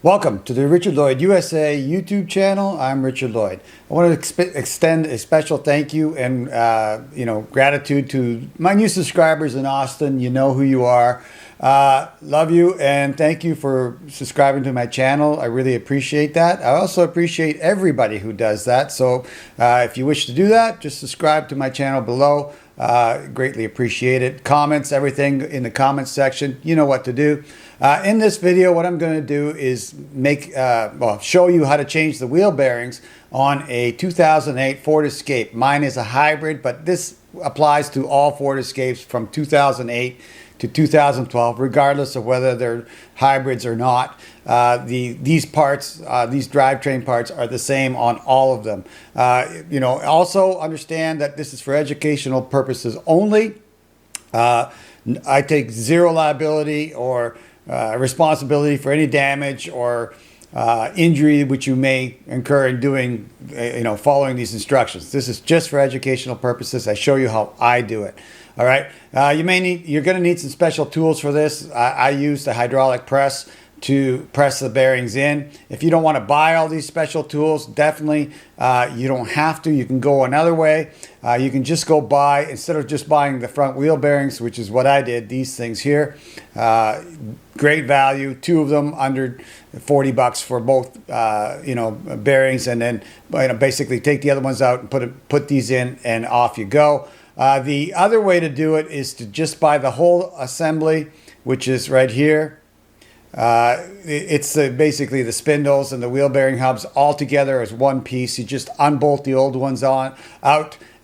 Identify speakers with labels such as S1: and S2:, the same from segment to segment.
S1: Welcome to the Richard Lloyd USA YouTube channel. I'm Richard Lloyd. I want to extend a special thank you and gratitude to my new subscribers in Austin. You know who you are. Love you and thank you for subscribing to my channel. I really appreciate that. I also appreciate everybody who does that. So if you wish to do that, just subscribe to my channel below. Greatly appreciate it. Comments, everything in the comments section. You know what to do. In this video, what I'm going to do is show you how to change the wheel bearings on a 2008 Ford Escape. Mine is a hybrid, but this applies to all Ford Escapes from 2008 to 2012, regardless of whether they're hybrids or not. These parts, these drivetrain parts, are the same on all of them. Also understand that this is for educational purposes only. I take zero liability or responsibility for any damage or injury which you may incur in doing, following these instructions. This is just for educational purposes. I show you how I do it. All right. You're going to need some special tools for this. I use the hydraulic press to press the bearings in. If you don't want to buy all these special tools, definitely you don't have to. You can go another way. You can just go buy, instead of just buying the front wheel bearings, which is what I did, these things here. Great value, two of them under 40 bucks for both bearings, and then basically take the other ones out and put these in, and off you go. The other way to do it is to just buy the whole assembly, which is right here. It's basically the spindles and the wheel bearing hubs all together as one piece. You just unbolt the old ones out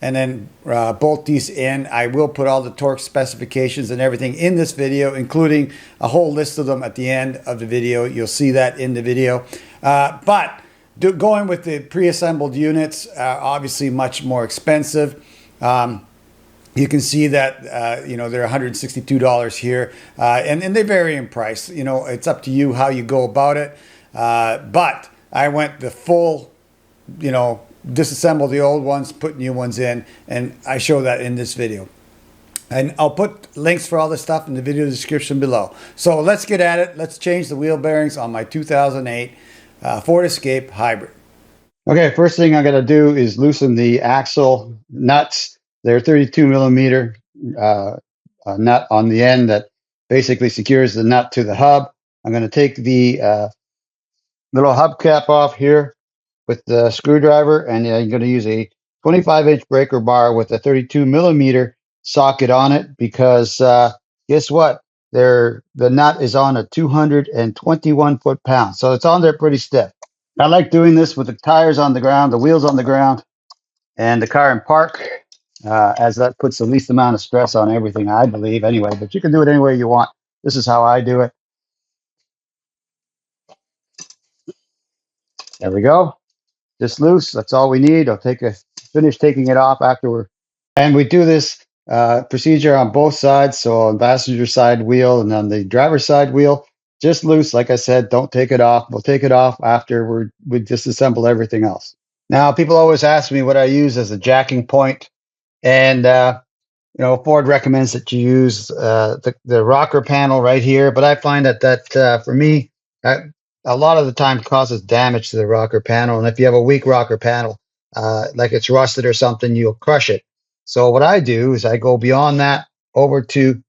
S1: and then bolt these in. I will put all the torque specifications and everything in this video, including a whole list of them at the end of the video. You'll see that in the video. Going with the pre-assembled units, obviously much more expensive. You can see that, they're $162 here, and they vary in price. It's up to you how you go about it. But I went the full, disassemble the old ones, put new ones in, and I show that in this video. And I'll put links for all this stuff in the video description below. So let's get at it. Let's change the wheel bearings on my 2008 Ford Escape Hybrid. Okay, first thing I'm going to do is loosen the axle nuts. They're 32 millimeter nut on the end that basically secures the nut to the hub. I'm going to take the little hubcap off here with the screwdriver, and I'm going to use a 25-inch breaker bar with a 32 millimeter socket on it, because guess what? The nut is on a 221 foot-pound, so it's on there pretty stiff. I like doing this with the tires on the ground, the wheels on the ground, and the car in park, as that puts the least amount of stress on everything, I believe, anyway. But you can do it any way you want. This is how I do it. There we go. Just loose. That's all we need. I'll finish taking it off after and we do this procedure on both sides. So on the passenger side wheel and on the driver's side wheel, just loose. Like I said, don't take it off. We'll take it off after we disassemble everything else. Now, people always ask me what I use as a jacking point. And, Ford recommends that you use the rocker panel right here. But I find that for me, a lot of the time causes damage to the rocker panel. And if you have a weak rocker panel, like it's rusted or something, you'll crush it. So what I do is I go beyond that over to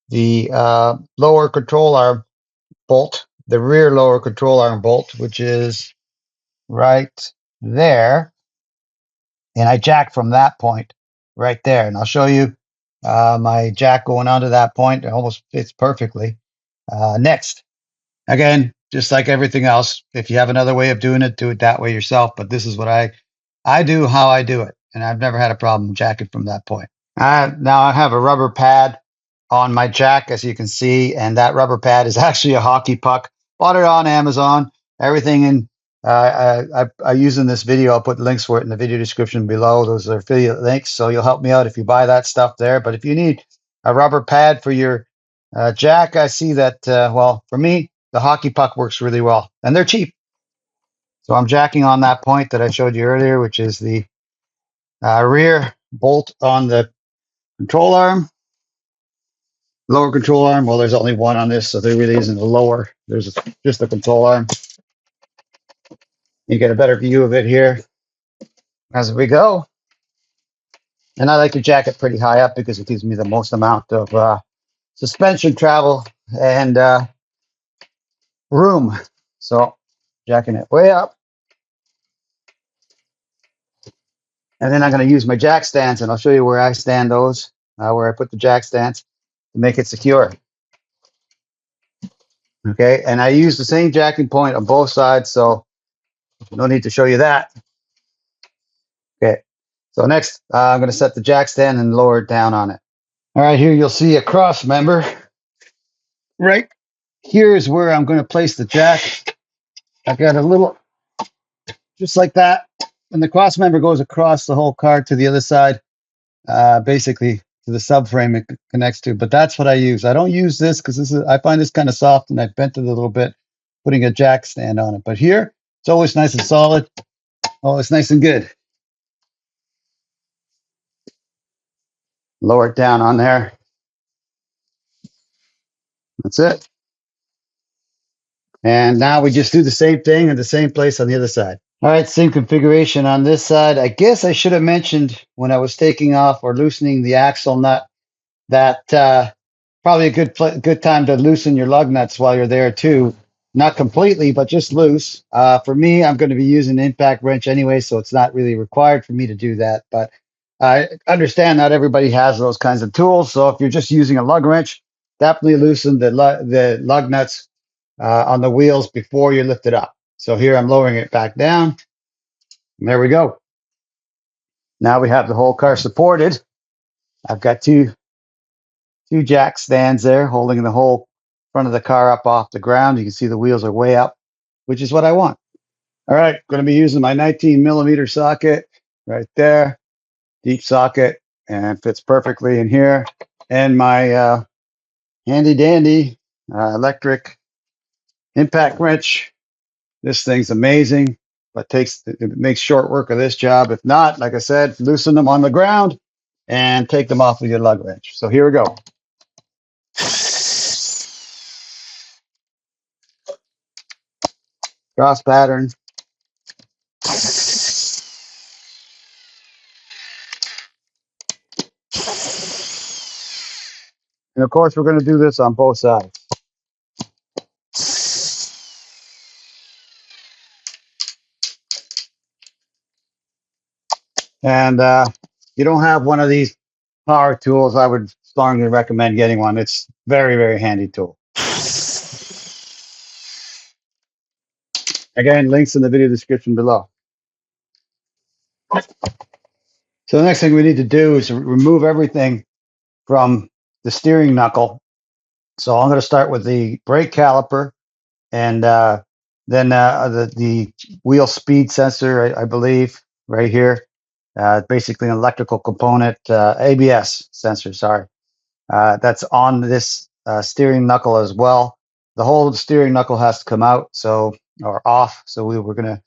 S1: the lower control arm bolt, the rear lower control arm bolt, which is right there. And I jack from that point right there. And I'll show you my jack going onto that point. It almost fits perfectly. Next, again, just like everything else, if you have another way of doing it, do it that way yourself. But this is what I do, how I do it. And I've never had a problem jacking from that point. Now I have a rubber pad on my jack, as you can see. And that rubber pad is actually a hockey puck. Bought it on Amazon. Everything in I use in this video. I'll put links for it in the video description below. Those are affiliate links, so you'll help me out if you buy that stuff there. But if you need a rubber pad for your jack, I see that, for me, the hockey puck works really well, and they're cheap. So I'm jacking on that point that I showed you earlier, which is the rear bolt on the control arm, lower control arm. Well, there's only one on this, so there really isn't a lower. There's just the control arm. You get a better view of it here as we go. And I like to jack it pretty high up because it gives me the most amount of suspension travel and room. So jacking it way up. And then I'm going to use my jack stands, and I'll show you where I stand those, where I put the jack stands to make it secure. Okay, and I use the same jacking point on both sides, so no need to show you that. Okay, so next I'm going to set the jack stand and lower it down on it. All right, here you'll see a cross member. Right here is where I'm going to place the jack. I've got a little, just like that, and the cross member goes across the whole car to the other side, basically to the subframe it connects to. But that's what I use. I don't use this because I find this kind of soft, and I bent it a little bit, putting a jack stand on it. But here, it's always nice and solid. Oh, it's nice and good. Lower it down on there. That's it. And now we just do the same thing in the same place on the other side. All right, same configuration on this side. I guess I should have mentioned when I was taking off or loosening the axle nut that probably a good time to loosen your lug nuts while you're there too. Not completely, but just loose. For me, I'm going to be using an impact wrench anyway, so it's not really required for me to do that. But I understand not everybody has those kinds of tools. So if you're just using a lug wrench, definitely loosen the lug nuts on the wheels before you lift it up. So here I'm lowering it back down. And there we go. Now we have the whole car supported. I've got two jack stands there holding the whole front of the car up off the ground. You can see the wheels are way up, which is what I want. All right, going to be using my 19mm socket right there, deep socket, and fits perfectly in here. And my handy dandy electric impact wrench. This thing's amazing, but it makes short work of this job. If not, like I said, loosen them on the ground and take them off with your lug wrench. So here we go. Cross pattern. And of course, we're going to do this on both sides. And you don't have one of these power tools, I would strongly recommend getting one. It's very, very handy tool. Again, links in the video description below. So the next thing we need to do is remove everything from the steering knuckle. So I'm going to start with the brake caliper, and then the wheel speed sensor, I believe, right here. Basically an electrical component, ABS sensor, sorry. That's on this steering knuckle as well. The whole steering knuckle has to come out, or off. So we're going to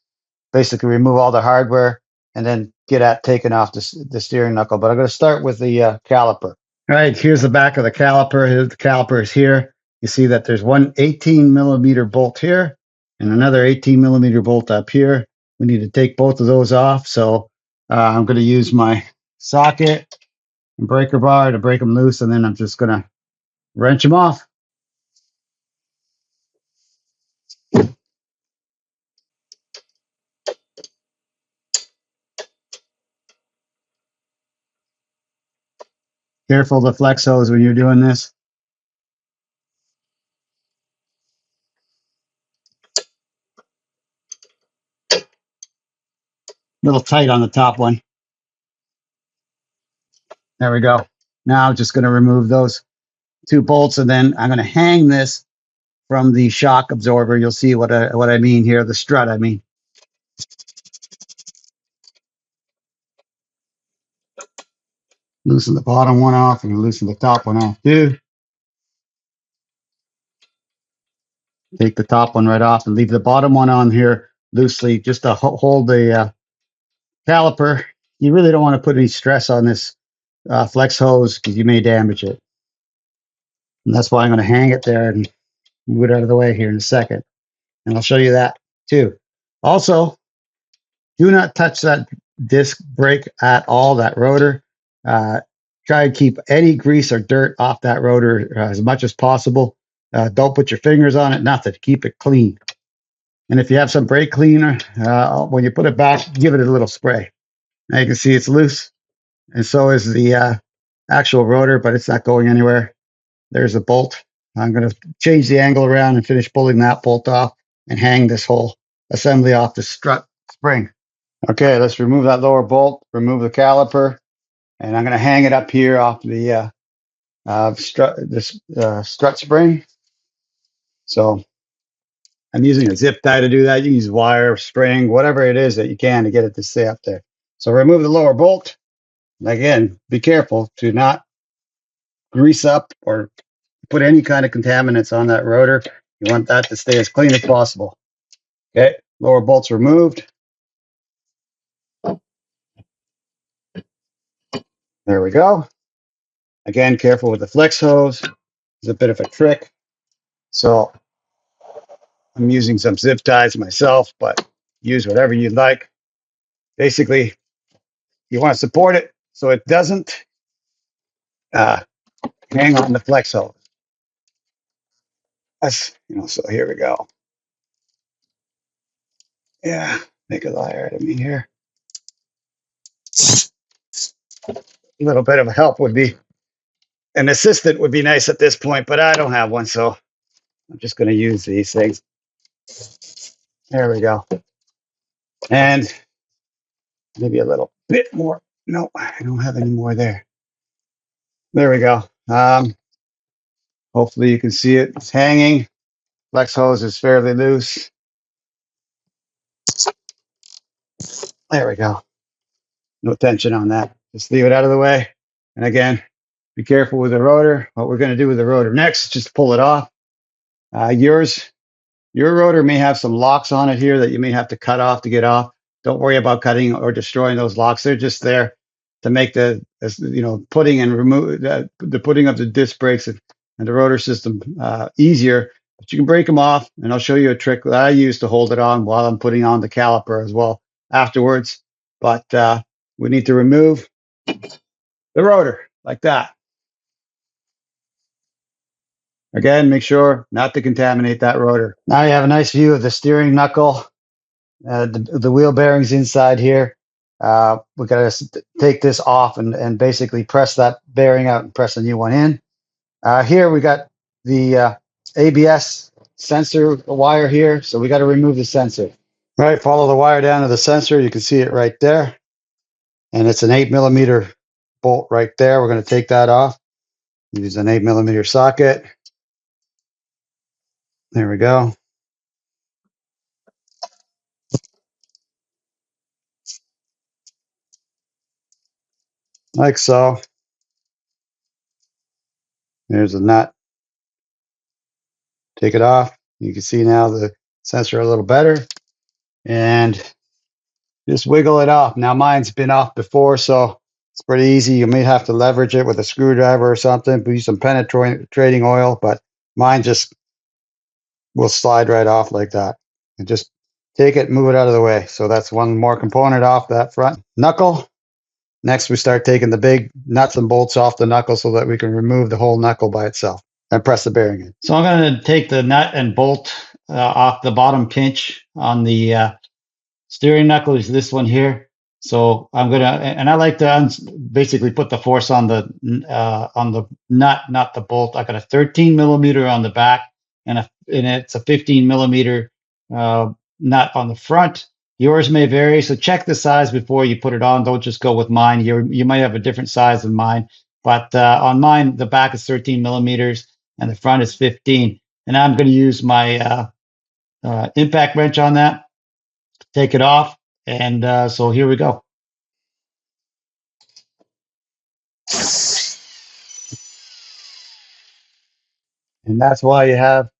S1: basically remove all the hardware and then get taking off the steering knuckle. But I'm going to start with the caliper. All right, here's the back of the caliper. The caliper is here. You see that there's one 18mm bolt here and another 18mm bolt up here. We need to take both of those off. So I'm going to use my socket and breaker bar to break them loose, and then I'm just going to wrench them off. Careful the flex hose when you're doing this. A little tight on the top one. There we go. Now I'm just going to remove those two bolts, and then I'm going to hang this from the shock absorber. You'll see what I mean here, the strut, I mean. Loosen the bottom one off and loosen the top one off too. Take the top one right off and leave the bottom one on here loosely just to hold the caliper. You really don't want to put any stress on this flex hose because you may damage it. And that's why I'm going to hang it there and move it out of the way here in a second. And I'll show you that too. Also, Do not touch that disc brake at all, that rotor. Try and keep any grease or dirt off that rotor as much as possible. Don't put your fingers on it, nothing. Keep it clean. And if you have some brake cleaner, when you put it back, give it a little spray. Now you can see it's loose, and so is the actual rotor, but it's not going anywhere. There's a bolt. I'm going to change the angle around and finish pulling that bolt off and hang this whole assembly off the strut spring. Okay, let's remove that lower bolt, remove the caliper, and I'm going to hang it up here off the strut spring. So I'm using a zip tie to do that. You can use wire, string, whatever it is that you can to get it to stay up there. So remove the lower bolt. Again, be careful to not grease up or put any kind of contaminants on that rotor. You want that to stay as clean as possible. Okay, lower bolt's removed. There we go. Again, careful with the flex hose. It's a bit of a trick. So I'm using some zip ties myself, but use whatever you'd like. Basically, you want to support it so it doesn't hang on the flex hose. So here we go. Yeah, make a liar out of me here. A little bit of help would be, an assistant would be nice at this point, but I don't have one, so I'm just going to use these things. There we go. And maybe a little bit more. No, I don't have any more there. There we go. Hopefully you can see it. It's hanging. Flex hose is fairly loose. There we go. No tension on that. Just leave it out of the way. And again, be careful with the rotor. What we're going to do with the rotor next is just pull it off. Your rotor may have some locks on it here that you may have to cut off to get off. Don't worry about cutting or destroying those locks. They're just there to make the putting and remove the putting of the disc brakes and the rotor system easier. But you can break them off, and I'll show you a trick that I use to hold it on while I'm putting on the caliper as well afterwards. But we need to remove the rotor like that. Again, make sure not to contaminate that rotor. Now you have a nice view of the steering knuckle, the wheel bearings inside here. We got to take this off and basically press that bearing out and press a new one in. Here we got the ABS sensor wire here, so we got to remove the sensor. All right, follow the wire down to the sensor. You can see it right there, and it's an 8mm bolt right there. We're going to take that off. Use an 8mm socket. There we go. Like so. There's a nut. Take it off. You can see now the sensor a little better. And just wiggle it off. Now mine's been off before, so it's pretty easy. You may have to leverage it with a screwdriver or something, use some penetrating oil, but mine just will slide right off like that. And just take it, move it out of the way. So that's one more component off that front knuckle. Next, we start taking the big nuts and bolts off the knuckle so that we can remove the whole knuckle by itself and press the bearing in. So I'm going to take the nut and bolt off the bottom pinch on the steering knuckle is this one here. So I'm gonna, and I like to basically put the force on the nut, not the bolt. I got a 13mm on the back, and it's a 15mm nut on the front. Yours may vary, so check the size before you put it on. Don't just go with mine. You might have a different size than mine, but on mine the back is 13mm and the front is 15. And I'm going to use my impact wrench on that. Take it off, and so here we go. And that's why you have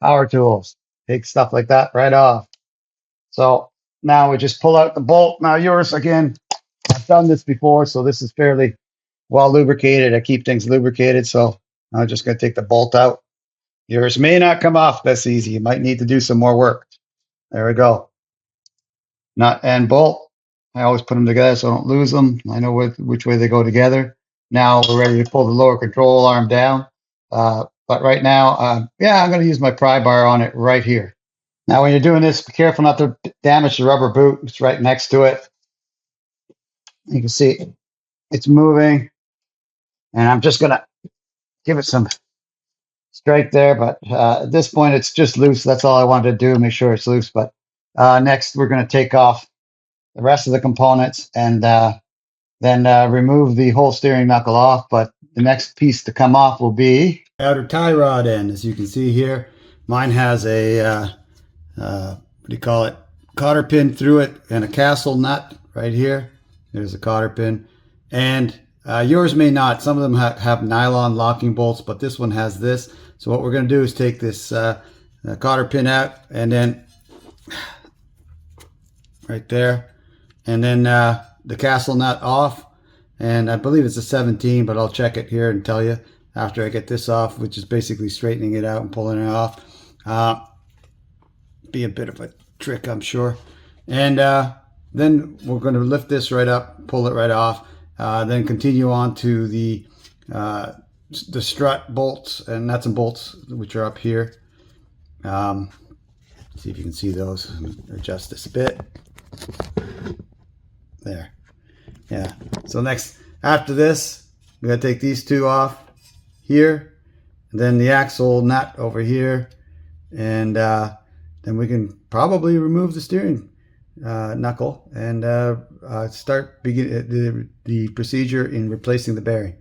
S1: power tools. Take stuff like that right off. So now we just pull out the bolt. Now yours, again, I've done this before, so this is fairly well lubricated. I keep things lubricated, so I'm just going to take the bolt out. Yours may not come off this easy. You might need to do some more work. There we go. nut and bolt. I always put them together so I don't lose them. I know which way they go together. Now we're ready to pull the lower control arm down. But right now, yeah, I'm going to use my pry bar on it right here. Now, when you're doing this, be careful not to damage the rubber boot. It's right next to it. You can see it's moving, and I'm just going to give it some strike there. But at this point, it's just loose. That's all I wanted to do, make sure it's loose. But next, we're going to take off the rest of the components and then remove the whole steering knuckle off. But the next piece to come off will be outer tie rod end. As you can see here, mine has a what do you call it, cotter pin through it and a castle nut right here. There's a cotter pin, and yours may not. Some of them have nylon locking bolts, but this one has this. So what we're going to do is take this cotter pin out, and then right there, and then the castle nut off. And I believe it's a 17, but I'll check it here and tell you after I get this off, which is basically straightening it out and pulling it off. Be a bit of a trick, I'm sure. And then we're going to lift this right up, pull it right off, then continue on to the strut bolts and nuts and bolts, which are up here. See if you can see those. Adjust this a bit. There. Yeah. So next, after this, we're going to take these two off here, and then the axle nut over here, and then we can probably remove the steering knuckle and start the procedure in replacing the bearing.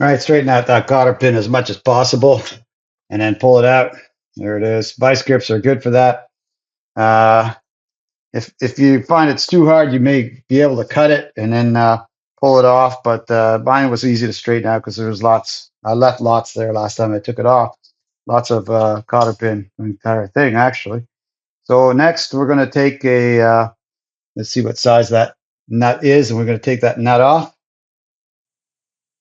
S1: All right, straighten out that cotter pin as much as possible, and then pull it out. There it is. Vice grips are good for that. If you find it's too hard, you may be able to cut it and then pull it off. But mine was easy to straighten out because there was lots. I left lots there last time I took it off. Lots of cotter pin, the entire thing actually. So next we're going to take a, let's see what size that nut is, and we're going to take that nut off.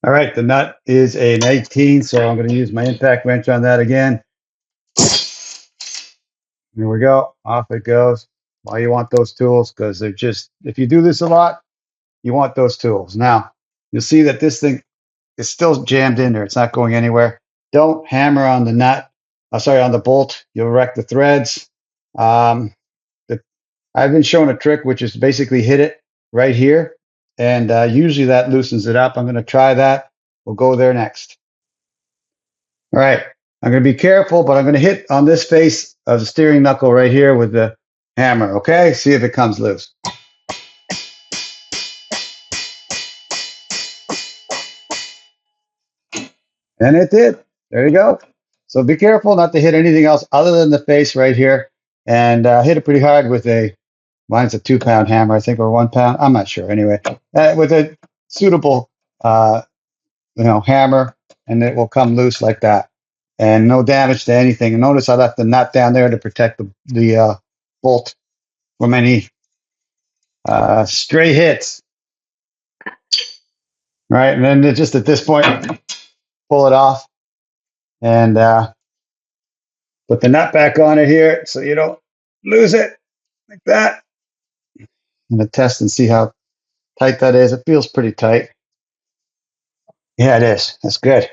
S1: All right, the nut is an 18, so I'm going to use my impact wrench on that again. Here we go. Off it goes. Why you want those tools? Because they're just, if you do this a lot, you want those tools. Now, you'll see that this thing is still jammed in there. It's not going anywhere. Don't hammer on the nut. On the bolt. You'll wreck the threads. I've been shown a trick, which is basically hit it right here. And usually that loosens it up. I'm going to try that. We'll go there next. All right. I'm going to be careful, but I'm going to hit on this face of the steering knuckle right here with the hammer. Okay? See if it comes loose. And it did. There you go. So be careful not to hit anything else other than the face right here. And hit it pretty hard with mine's a 2-pound hammer, I think, or 1 pound. I'm not sure. Anyway, with a suitable, hammer, and it will come loose like that. And no damage to anything. And notice I left the nut down there to protect the bolt from any stray hits. All right, and then just at this point, pull it off and put the nut back on it here so you don't lose it like that. I'm going to test and see how tight that is. It feels pretty tight. Yeah, it is. That's good.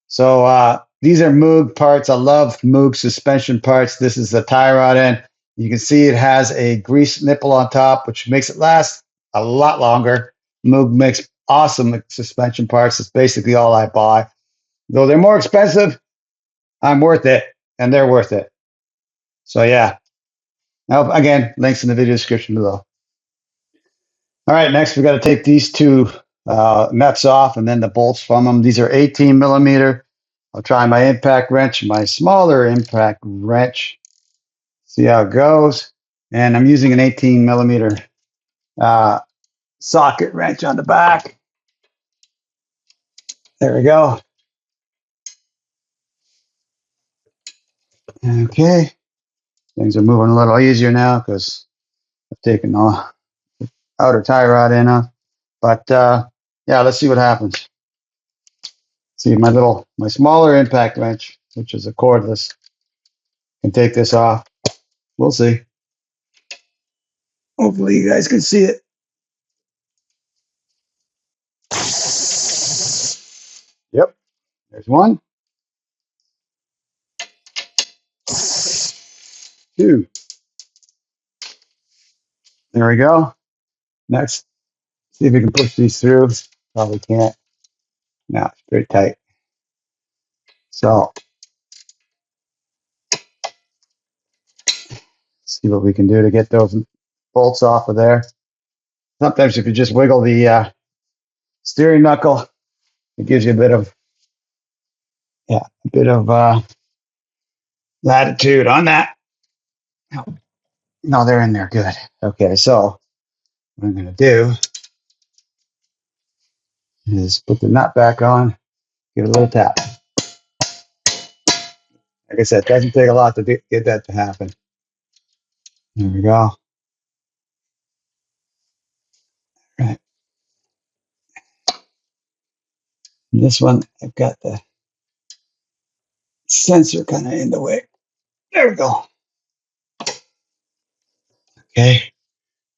S1: So these are Moog parts. I love Moog suspension parts. This is the tie rod end. You can see it has a grease nipple on top, which makes it last a lot longer. Moog makes awesome suspension parts. It's basically all I buy. Though they're more expensive, I'm worth it, and they're worth it. So yeah. Now, again, links in the video description below. All right, next we got to take these two nuts off and then the bolts from them. These are 18 millimeter. I'll try my impact wrench, my smaller impact wrench. See how it goes. And I'm using an 18 millimeter socket wrench on the back. There we go. Okay. Things are moving a little easier now because I've taken the outer tie rod in. But yeah, let's see what happens. See, my smaller impact wrench, which is a cordless, can take this off. We'll see. Hopefully you guys can see it. Yep, there's one, two. There we go. Next, see if we can push these through. Probably can't. No, it's pretty tight. So, see what we can do to get those bolts off of there. Sometimes if you just wiggle the steering knuckle, it gives you a bit of, latitude on that. No, they're in there good. Okay, so what I'm going to do is put the nut back on, give it a little tap. Like I said, it doesn't take a lot to get that to happen. There we go. Right. And this one, I've got the sensor kind of in the way. There we go. Okay,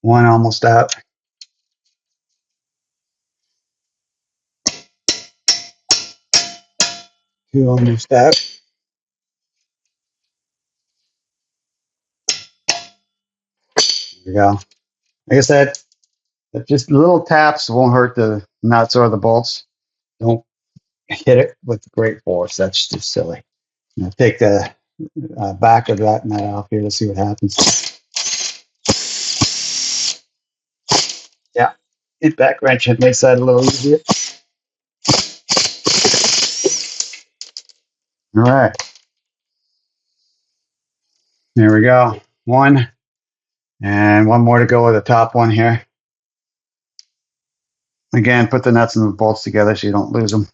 S1: one almost out. Two almost out. There we go. Like I said, just little taps won't hurt the nuts or the bolts. Don't hit it with great force. That's just silly. I'll take the back of that nut off here to see what happens. Yeah, impact wrench, it makes that a little easier. All right, there we go. One, and one more to go with the top one here. Again, put the nuts and the bolts together so you don't lose them.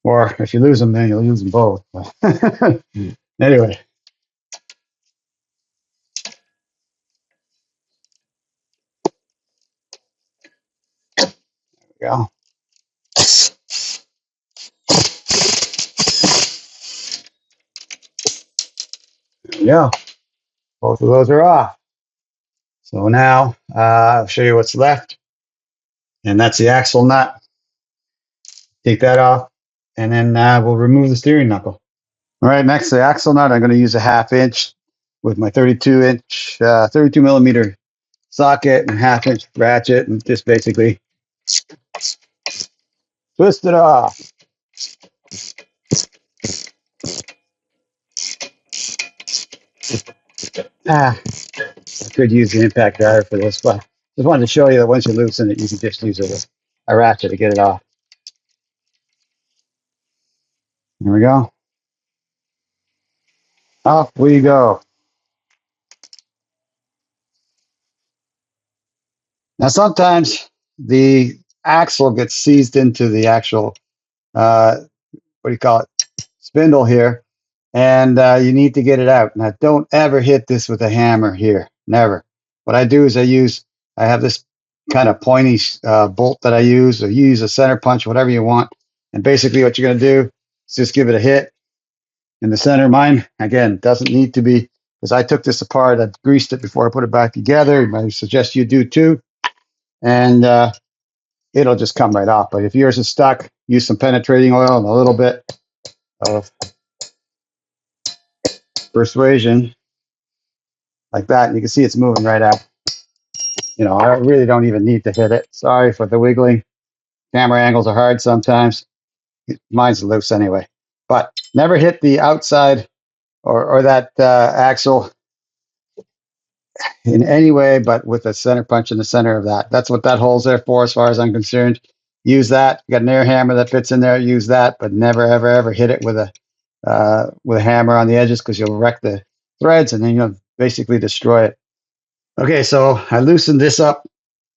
S1: Or if you lose them, then you'll use them both. Anyway. There we go. There we go. Both of those are off. So now I'll show you what's left. And that's the axle nut. Take that off. And then we'll remove the steering knuckle. All right, next the axle nut. I'm going to use a 1/2 inch with my 32 millimeter socket and 1/2 inch ratchet, and just basically twist it off. I could use the impact driver for this, but just wanted to show you that once you loosen it, you can just use a ratchet to get it off. There we go. Off we go. Now sometimes the axle gets seized into the actual what do you call it, spindle here, and you need to get it out. Now don't ever hit this with a hammer here, never. What I do is I have this kind of pointy bolt that I use, or you use a center punch, whatever you want. And basically what you're going to do is just give it a hit in the center. Mine, again, doesn't need to be, because I took this apart, I greased it before I put it back together. I suggest you do too. And it'll just come right off. But if yours is stuck, use some penetrating oil and a little bit of persuasion like that. And you can see it's moving right out. You know, I really don't even need to hit it. Sorry for the wiggling. Camera angles are hard sometimes. Mine's loose anyway. But never hit the outside or that axle in any way, but with a center punch in the center of that. That's what that hole's there for, as far as I'm concerned. Use that. You got an air hammer that fits in there. Use that, but never, ever, ever hit it with a hammer on the edges, because you'll wreck the threads and then you'll basically destroy it. Okay, so I loosened this up,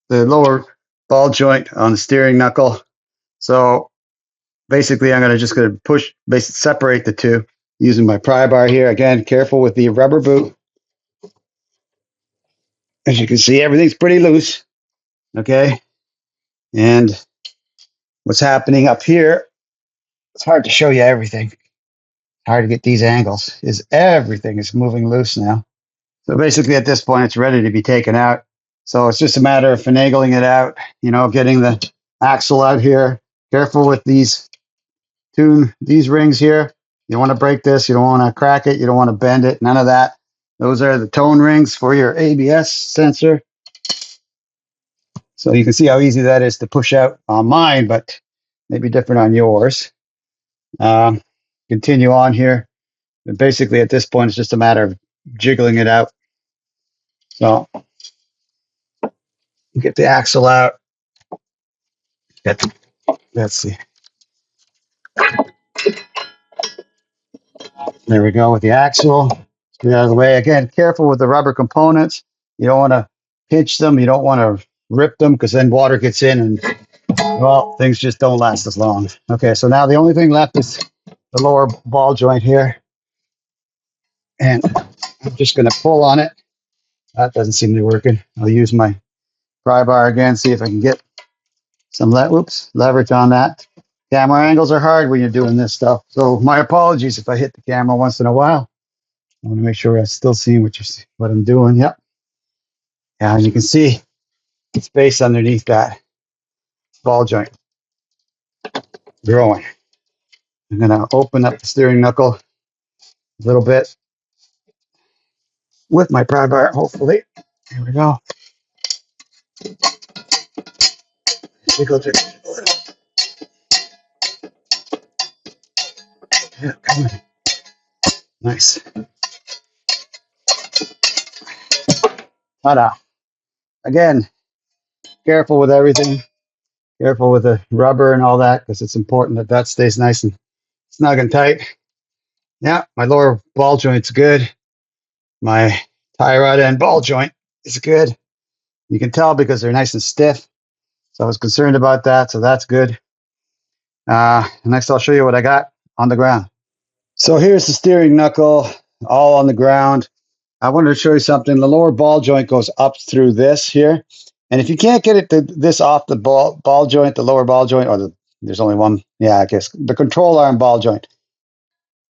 S1: the lower ball joint on the steering knuckle. So basically, I'm just going to push, basically separate the two using my pry bar here. Again, careful with the rubber boot. As you can see, everything's pretty loose. Okay, and what's happening up here, it's hard to show you everything. Hard to get these angles, is everything is moving loose now. So basically at this point, it's ready to be taken out. So it's just a matter of finagling it out, you know, getting the axle out here. Careful with these rings here. You don't want to break this. You don't want to crack it. You don't want to bend it. None of that. Those are the tone rings for your ABS sensor. So you can see how easy that is to push out on mine, but maybe different on yours. Continue on here. But basically at this point, it's just a matter of jiggling it out. So get the axle out. Let's see. There we go with the axle. Get out of the way. Again, careful with the rubber components. You don't want to pinch them. You don't want to rip them because then water gets in and, well, things just don't last as long. Okay, so now the only thing left is the lower ball joint here. And I'm just going to pull on it. That doesn't seem to be working. I'll use my pry bar again, see if I can get some leverage on that. Camera angles are hard when you're doing this stuff. So my apologies if I hit the camera once in a while. I want to make sure I still see what I'm doing. Yep. Yeah, and you can see the space underneath that ball joint growing. I'm going to open up the steering knuckle a little bit with my pry bar, hopefully. Here we go. Jiggle, jiggle, jiggle. Yeah, come on. Nice. Ta-da. Again, careful with everything. Careful with the rubber and all that because it's important that that stays nice and snug and tight. Yeah, my lower ball joint's good. My tie rod end ball joint is good. You can tell because they're nice and stiff. So I was concerned about that. So that's good. Next, I'll show you what I got on the ground. So here's the steering knuckle all on the ground. I wanted to show you something. The lower ball joint goes up through this here. And if you can't get this off the ball joint, the lower ball joint, or there's only one, yeah, I guess, the control arm ball joint,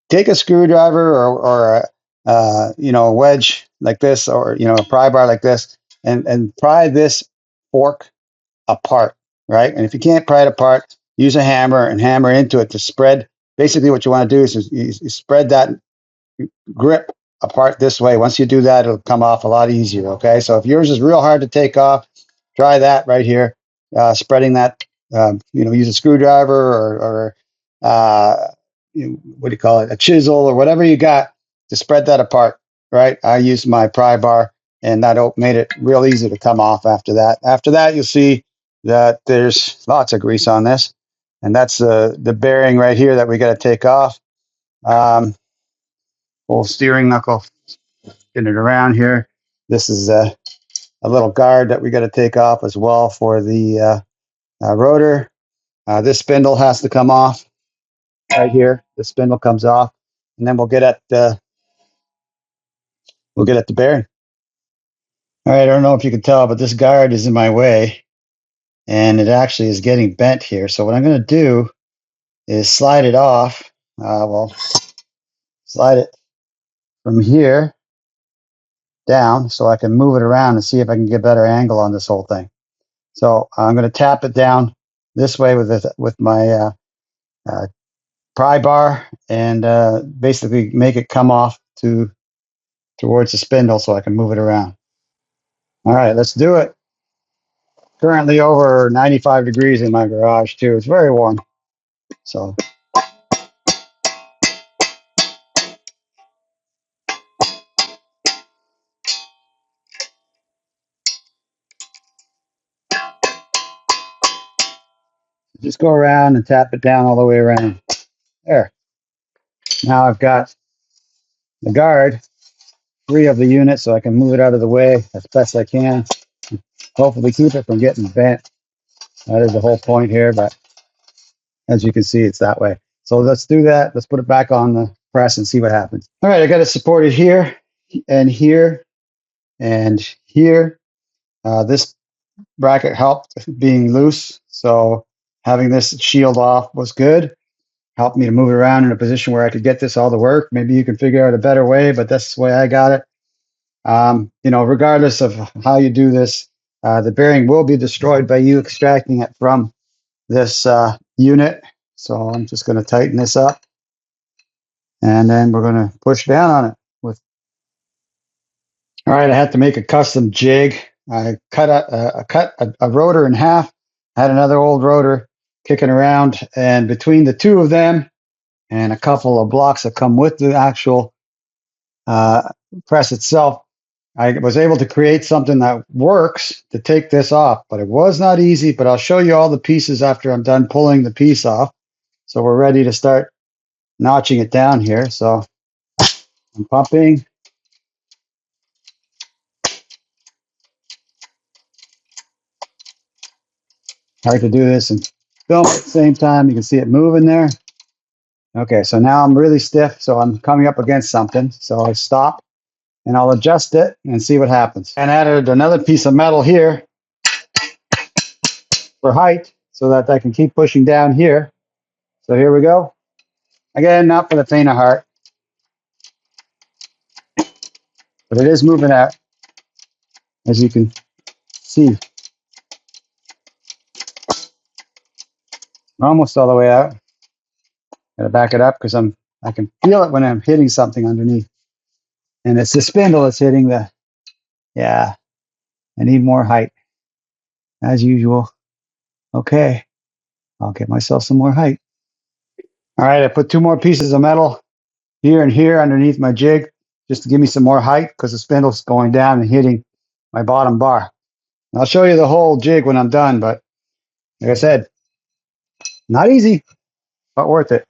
S1: take a screwdriver or a wedge like this, or a pry bar like this, and pry this fork apart, right? And if you can't pry it apart, use a hammer and hammer into it to spread. Basically, what you want to do is you spread that grip apart this way. Once you do that, it'll come off a lot easier. Okay, so if yours is real hard to take off, try that right here. Spreading that, use a screwdriver or what do you call it, a chisel or whatever you got to spread that apart. Right. I used my pry bar, and that made it real easy to come off after that. After that, you'll see that there's lots of grease on this, and that's the bearing right here that we got to take off. Whole steering knuckle, getting it around here. This is a little guard that we got to take off as well for the rotor. This spindle has to come off right here. The spindle comes off, and then we'll get at the bearing. All right, I don't know if you can tell, but this guard is in my way, and it actually is getting bent here. So what I'm going to do is slide it off. Slide it from here down so I can move it around and see if I can get a better angle on this whole thing. So I'm going to tap it down this way with my pry bar and basically make it come off towards the spindle so I can move it around. All right, let's do it. Currently over 95 degrees in my garage too. It's very warm. So just go around and tap it down all the way around. There. Now I've got the guard free of the unit so I can move it out of the way as best I can. Hopefully keep it from getting bent. That is the whole point here, but as you can see, it's that way. So let's do that. Let's put it back on the press and see what happens. All right, I got it supported here and here and here. This bracket helped being loose, so having this shield off was good. Helped me to move it around in a position where I could get this all to work. Maybe you can figure out a better way, but that's the way I got it. You know, regardless of how you do this, the bearing will be destroyed by you extracting it from this unit. So I'm just going to tighten this up, and then we're going to push down on it with. All right, I had to make a custom jig. I cut a rotor in half. I had another old rotor kicking around, and between the two of them and a couple of blocks that come with the actual press itself, I was able to create something that works to take this off, but it was not easy. But I'll show you all the pieces after I'm done pulling the piece off. So we're ready to start notching it down here. So I'm pumping. Hard to do this and film at the same time. You can see it moving there. Okay, so now I'm really stiff, so I'm coming up against something. So I stop and I'll adjust it and see what happens. And added another piece of metal here for height so that I can keep pushing down here. So here we go. Again, not for the faint of heart, but it is moving out, as you can see. Almost all the way out. Gotta back it up because I can feel it when I'm hitting something underneath. And it's the spindle that's hitting the, yeah, I need more height, as usual. Okay, I'll get myself some more height. All right, I put two more pieces of metal here and here underneath my jig just to give me some more height because the spindle's going down and hitting my bottom bar. And I'll show you the whole jig when I'm done, but like I said, not easy, but worth it.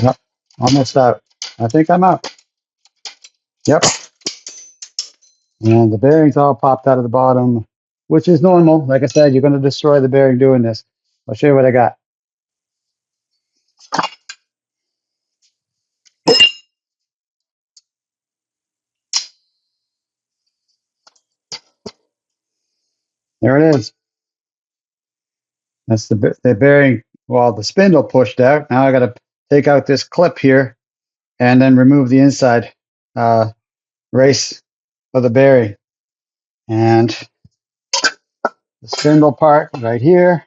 S1: Yep, almost out. I think I'm out. Yep. And the bearings all popped out of the bottom, which is normal. Like I said, you're going to destroy the bearing doing this. I'll show you what I got. There it is. That's the bearing. Well, the spindle pushed out. Now I got to take out this clip here and then remove the inside race of the bearing. And the spindle part right here.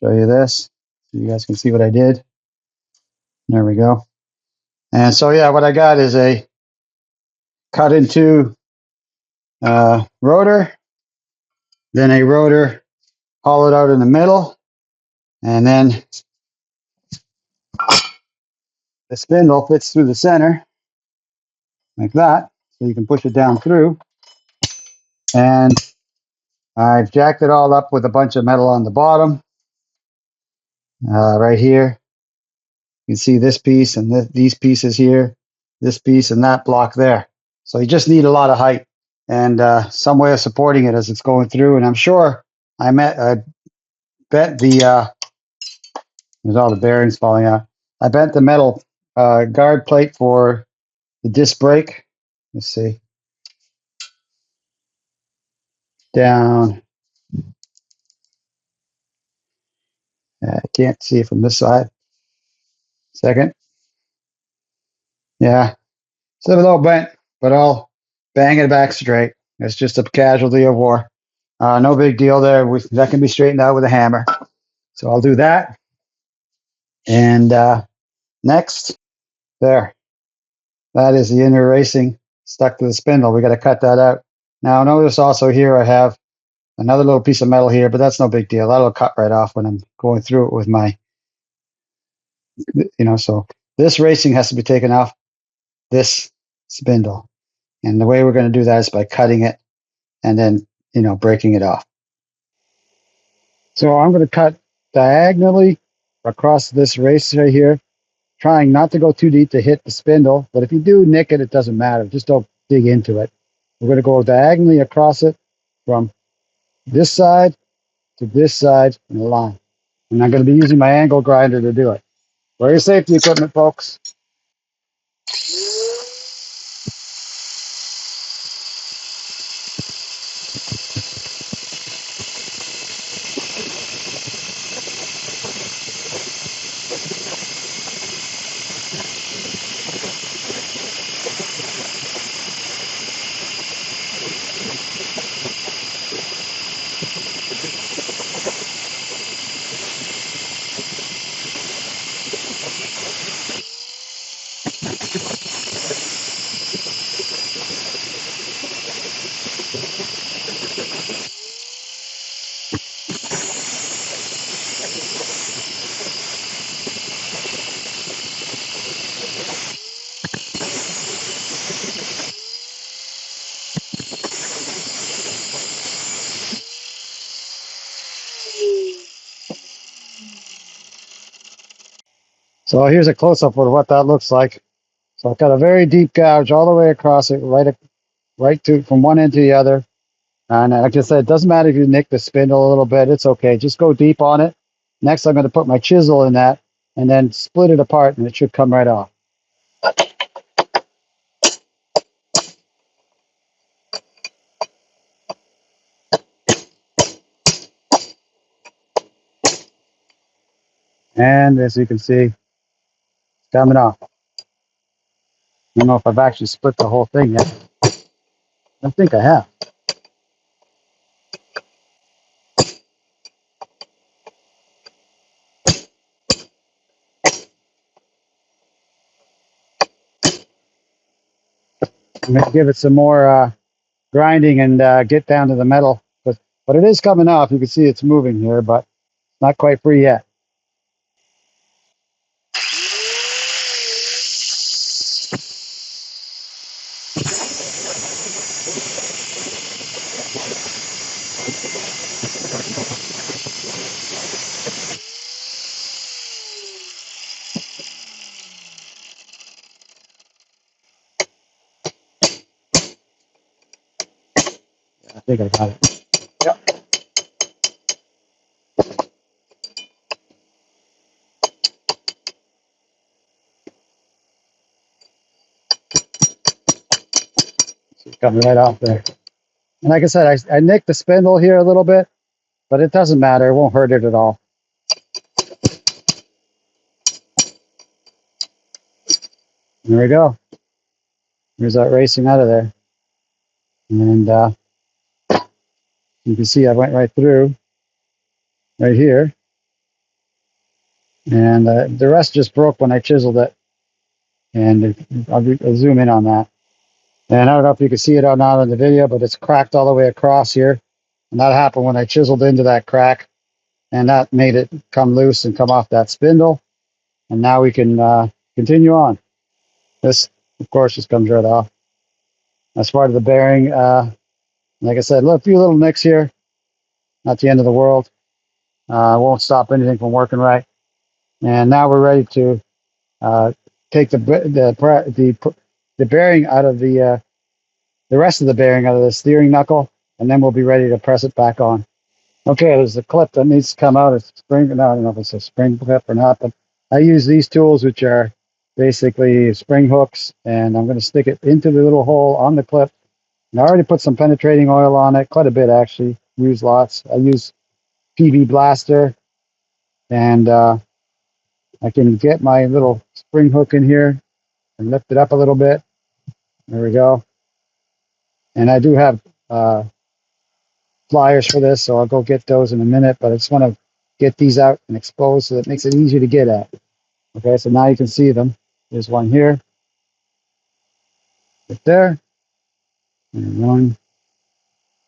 S1: Show you this so you guys can see what I did. There we go. And so yeah, what I got is a cut into rotor, then a rotor hollowed out in the middle, and then the spindle fits through the center like that, so you can push it down through. And I've jacked it all up with a bunch of metal on the bottom. Right here, you can see this piece and these pieces here, this piece and that block there. So you just need a lot of height and some way of supporting it as it's going through. And I'm sure I bet the, there's all the bearings falling out. I bent the metal guard plate for the disc brake. Let's see. Down. I can't see it from this side. Second. Yeah. It's a little bent, but I'll bang it back straight. It's just a casualty of war. No big deal there. That can be straightened out with a hammer. So I'll do that. And next, there. That is the inner racing stuck to the spindle. We got to cut that out. Now notice also here I have another little piece of metal here, but that's no big deal. That'll cut right off when I'm going through it with my, so this racing has to be taken off this spindle. And the way we're going to do that is by cutting it and then, breaking it off. So I'm going to cut diagonally across this race right here, trying not to go too deep to hit the spindle. But if you do nick it, it doesn't matter. Just don't dig into it. We're going to go diagonally across it from this side to this side in a line. And I'm going to be using my angle grinder to do it. Wear your safety equipment, folks.
S2: So here's a close-up of what that looks like. So I've got a very deep gouge all the way across it, right to from one end to the other. And like I said, it doesn't matter if you nick the spindle a little bit. It's okay. Just go deep on it. Next, I'm going to put my chisel in that and then split it apart, and it should come right off. And as you can see, it's coming off. I don't know if I've actually split the whole thing yet. I think I have. I'm going to give it some more grinding and get down to the metal. But it is coming off. You can see it's moving here, but not quite free yet. I think I got it. Yep. It's coming right off there. And like I said, I nicked the spindle here a little bit, but it doesn't matter. It won't hurt it at all. There we go. There's that racing out of there. And you can see I went right through, right here. And the rest just broke when I chiseled it. And I'll zoom in on that. And I don't know if you can see it or not in the video, but it's cracked all the way across here. And that happened when I chiseled into that crack. And that made it come loose and come off that spindle. And now we can continue on. This, of course, just comes right off. That's part of the bearing. Like I said, a few little nicks here. Not the end of the world. Won't stop anything from working right. And now we're ready to take the bearing out of the rest of the bearing out of the steering knuckle, and then we'll be ready to press it back on. Okay, there's a clip that needs to come out. It's spring. No, I don't know if it's a spring clip or not, but I use these tools, which are basically spring hooks, and I'm going to stick it into the little hole on the clip. And I already put some penetrating oil on it, quite a bit actually. Use lots. I use PB Blaster, and I can get my little spring hook in here and lift it up a little bit. There we go. And I do have pliers for this, so I'll go get those in a minute, but I just want to get these out and expose so that it makes it easier to get at. Okay, so now you can see them. There's one here, right there, and one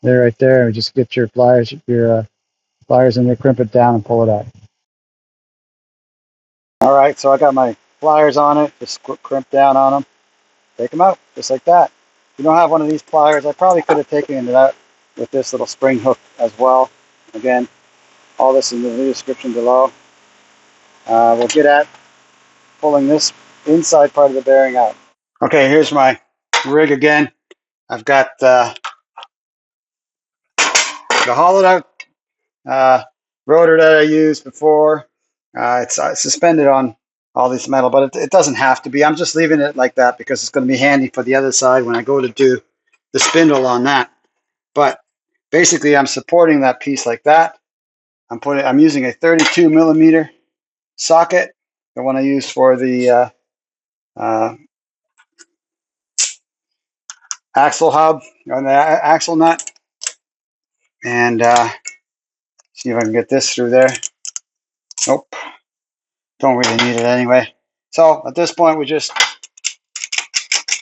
S2: there, right there. Just get your pliers in there, crimp it down, and pull it out. All right, so I got my pliers on it, just crimp down on them, take them out, just like that. If you don't have one of these pliers, I probably could have taken it out with this little spring hook as well. Again, all this in the description below. We'll get at pulling this inside part of the bearing out. Okay, here's my rig again. I've got the hollowed out rotor that I used before. It's suspended on all this metal, but it doesn't have to be. I'm just leaving it like that because it's going to be handy for the other side when I go to do the spindle on that. But basically, I'm supporting that piece like that. I'm using a 32 millimeter socket, the one I use for the axle hub or the axle nut, and see if I can get this through there. Nope, don't really need it anyway. So at this point, we just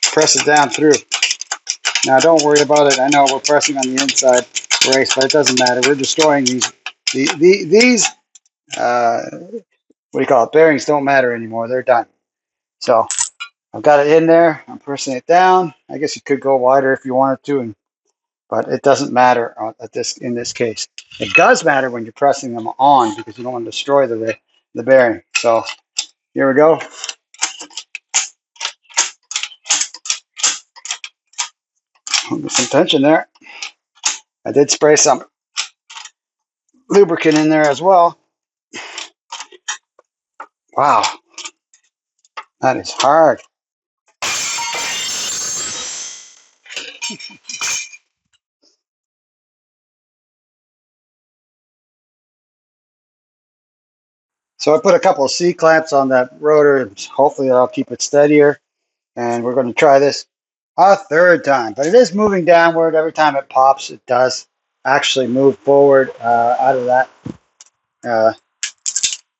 S2: press it down through. Now don't worry about it. I know we're pressing on the inside brace, but it doesn't matter. We're destroying these. These what do you call it? Bearings don't matter anymore. They're done. So I've got it in there. I'm pressing it down. I guess you could go wider if you wanted to, but it doesn't matter in this case. It does matter when you're pressing them on because you don't want to destroy the bearing. So Here we go. Get some tension there. I did spray some lubricant in there as well. Wow, that is hard. So I put a couple of C-clamps on that rotor. Hopefully that'll keep it steadier. And we're going to try this a third time. But it is moving downward. Every time it pops, it does actually move forward out of that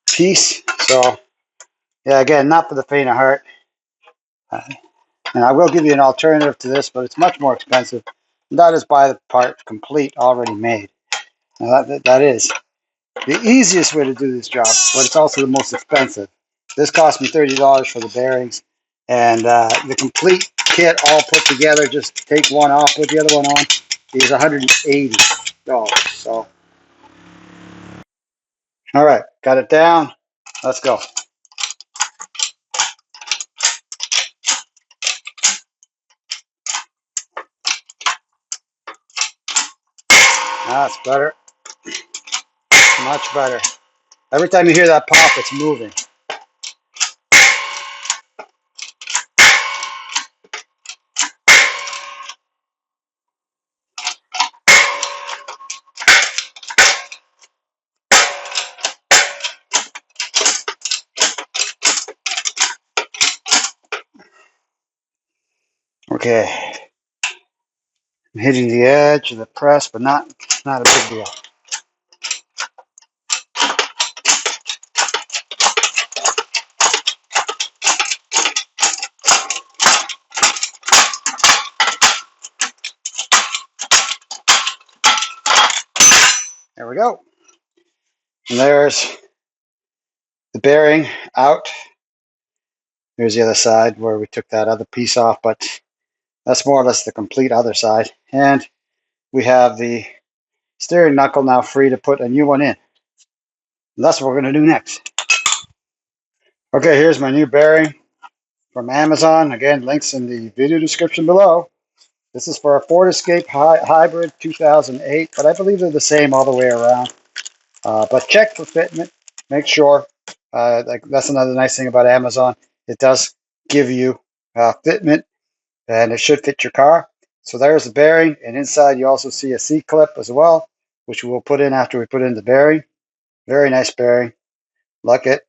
S2: piece. So, yeah, again, not for the faint of heart. And I will give you an alternative to this, but it's much more expensive. That is buy the part complete, already made. Now that is the easiest way to do this job, but it's also the most expensive. This cost me $30 for the bearings, and the complete kit all put together, just take one off, put the other one on, is $180. So, all right, got it down. Let's go. That's better. Much better. Every time you hear that pop, it's moving. Okay. I'm hitting the edge of the press, but not a big deal. There we go. And there's the bearing out. Here's the other side where we took that other piece off, but that's more or less the complete other side. And we have the steering knuckle now free to put a new one in. And that's what we're going to do next. Okay, here's my new bearing from Amazon. Again, links in the video description below. This is for a Ford Escape Hybrid 2008, but I believe they're the same all the way around. But check for fitment. Make sure. That's another nice thing about Amazon. It does give you fitment, and it should fit your car. So there's the bearing, and inside you also see a C-clip as well, which we will put in after we put in the bearing. Very nice bearing. Like it.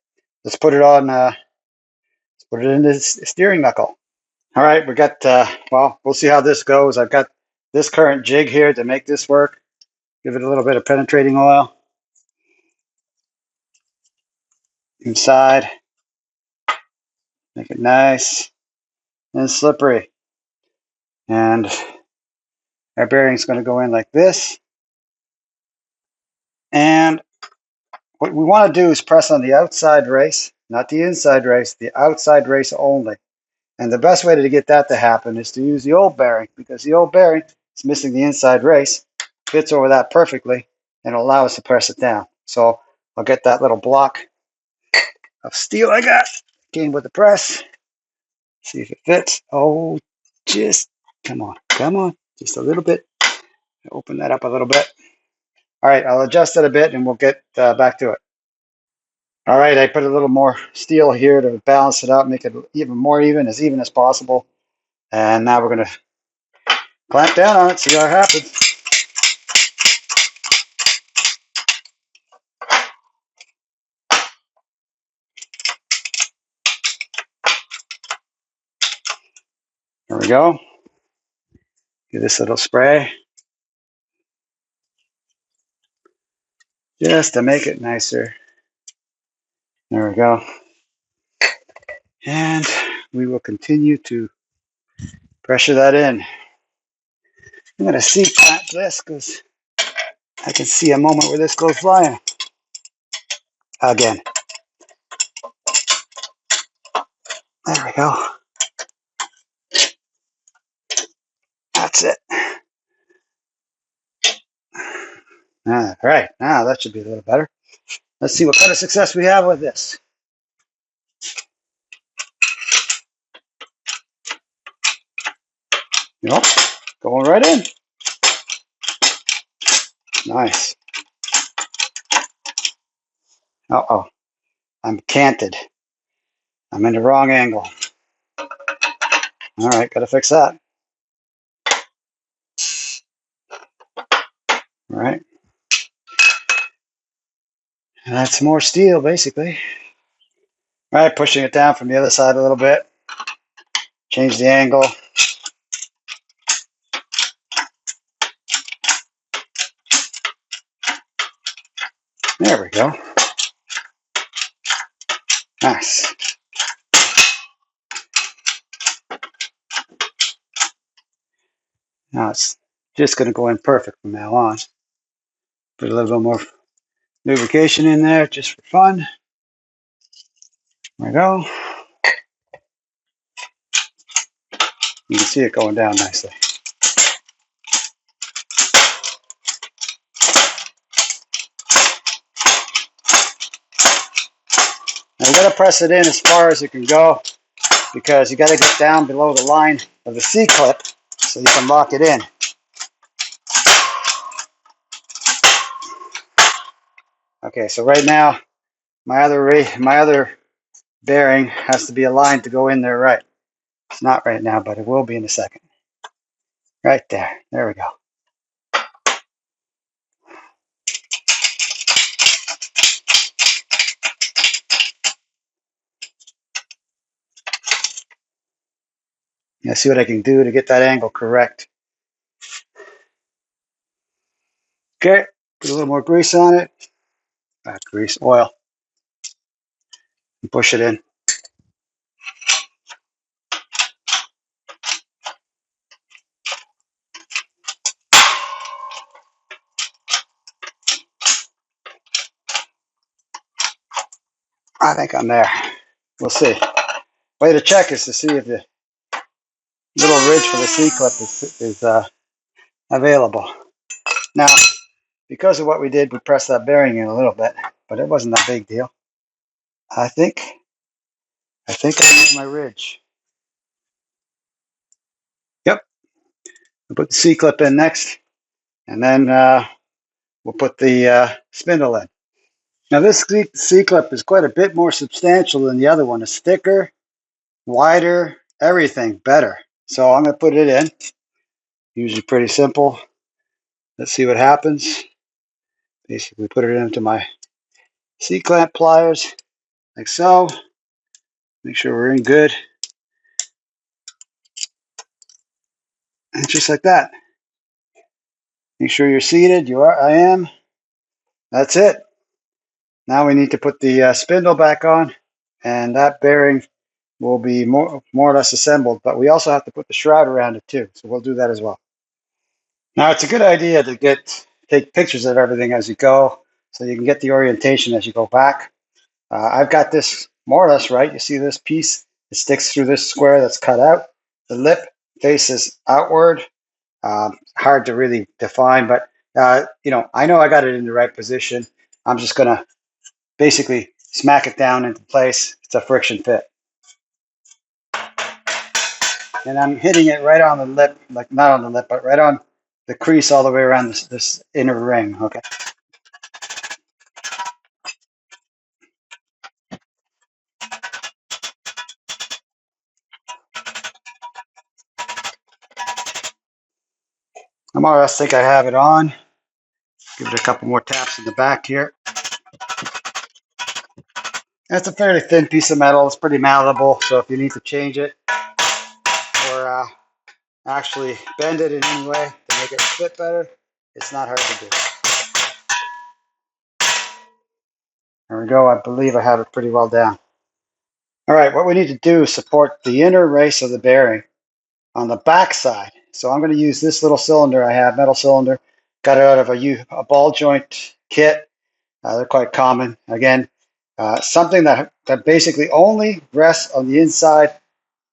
S2: Let's put it on. Let's put it in the steering knuckle. All right, we got. Well, we'll see how this goes. I've got this current jig here to make this work. Give it a little bit of penetrating oil inside. Make it nice and slippery. And our bearing's going to go in like this. And what we want to do is press on the outside race, not the inside race, the outside race only. And the best way to get that to happen is to use the old bearing, because the old bearing is missing the inside race, fits over that perfectly, and it'll allow us to press it down. So I'll get that little block of steel I got, came with the press, see if it fits. Oh, just come on, just a little bit. Open that up a little bit. All right, I'll adjust it a bit and we'll get back to it. All right, I put a little more steel here to balance it out, make it even more even as possible. And now we're going to clamp down on it, see what happens. There we go. Give this a little spray, just to make it nicer. There we go. And we will continue to pressure that in. I'm going to C-clamp this because I can see a moment where this goes flying. Again. There we go. That's it. All right, now that should be a little better. Let's see what kind of success we have with this. Nope, going right in. Nice. Uh-oh, I'm canted. I'm in the wrong angle. All right, gotta fix that. All right. And that's more steel, basically. All right, pushing it down from the other side a little bit. Change the angle. There we go. Nice. Now it's just going to go in perfect from now on. Put a little bit more lubrication in there just for fun. There we go. You can see it going down nicely. Now you got to press it in as far as it can go because you got to get down below the line of the C-clip so you can lock it in. Okay, so right now my other bearing has to be aligned to go in there right. It's not right now, but it will be in a second. Right there. There we go. Let's see what I can do to get that angle correct. Okay, put a little more grease on it. Grease, oil, and push it in. I think I'm there. We'll see. Way to check is to see if the little ridge for the C-clip is available. Now, because of what we did, we pressed that bearing in a little bit, but it wasn't a big deal. I think I used my ridge. Yep. We'll put the C-clip in next, and then we'll put the spindle in. Now this C-clip is quite a bit more substantial than the other one. It's thicker, wider, everything better. So I'm going to put it in. Usually pretty simple. Let's see what happens. Basically put it into my C-clamp pliers, like so. Make sure we're in good. And just like that. Make sure you're seated. You are. I am. That's it. Now we need to put the spindle back on, and that bearing will be more or less assembled. But we also have to put the shroud around it too, so we'll do that as well. Now it's a good idea to take pictures of everything as you go, so you can get the orientation as you go back. I've got this more or less right. You see this piece? It sticks through this square that's cut out. The lip faces outward. Hard to really define, but I know I got it in the right position. I'm just gonna basically smack it down into place. It's a friction fit. And I'm hitting it right on the lip, like not on the lip, but right on the crease all the way around this inner ring, okay? I more or less think I have it on. Give it a couple more taps in the back here. It's a fairly thin piece of metal. It's pretty malleable, so if you need to change it or actually bend it in any way to make it fit better, it's not hard to do. There we go. I believe I have it pretty well down. All right, what we need to do is support the inner race of the bearing on the back side. So I'm going to use this little cylinder I have, metal cylinder. Got it out of a ball joint kit. They're quite common. Again, something that basically only rests on the inside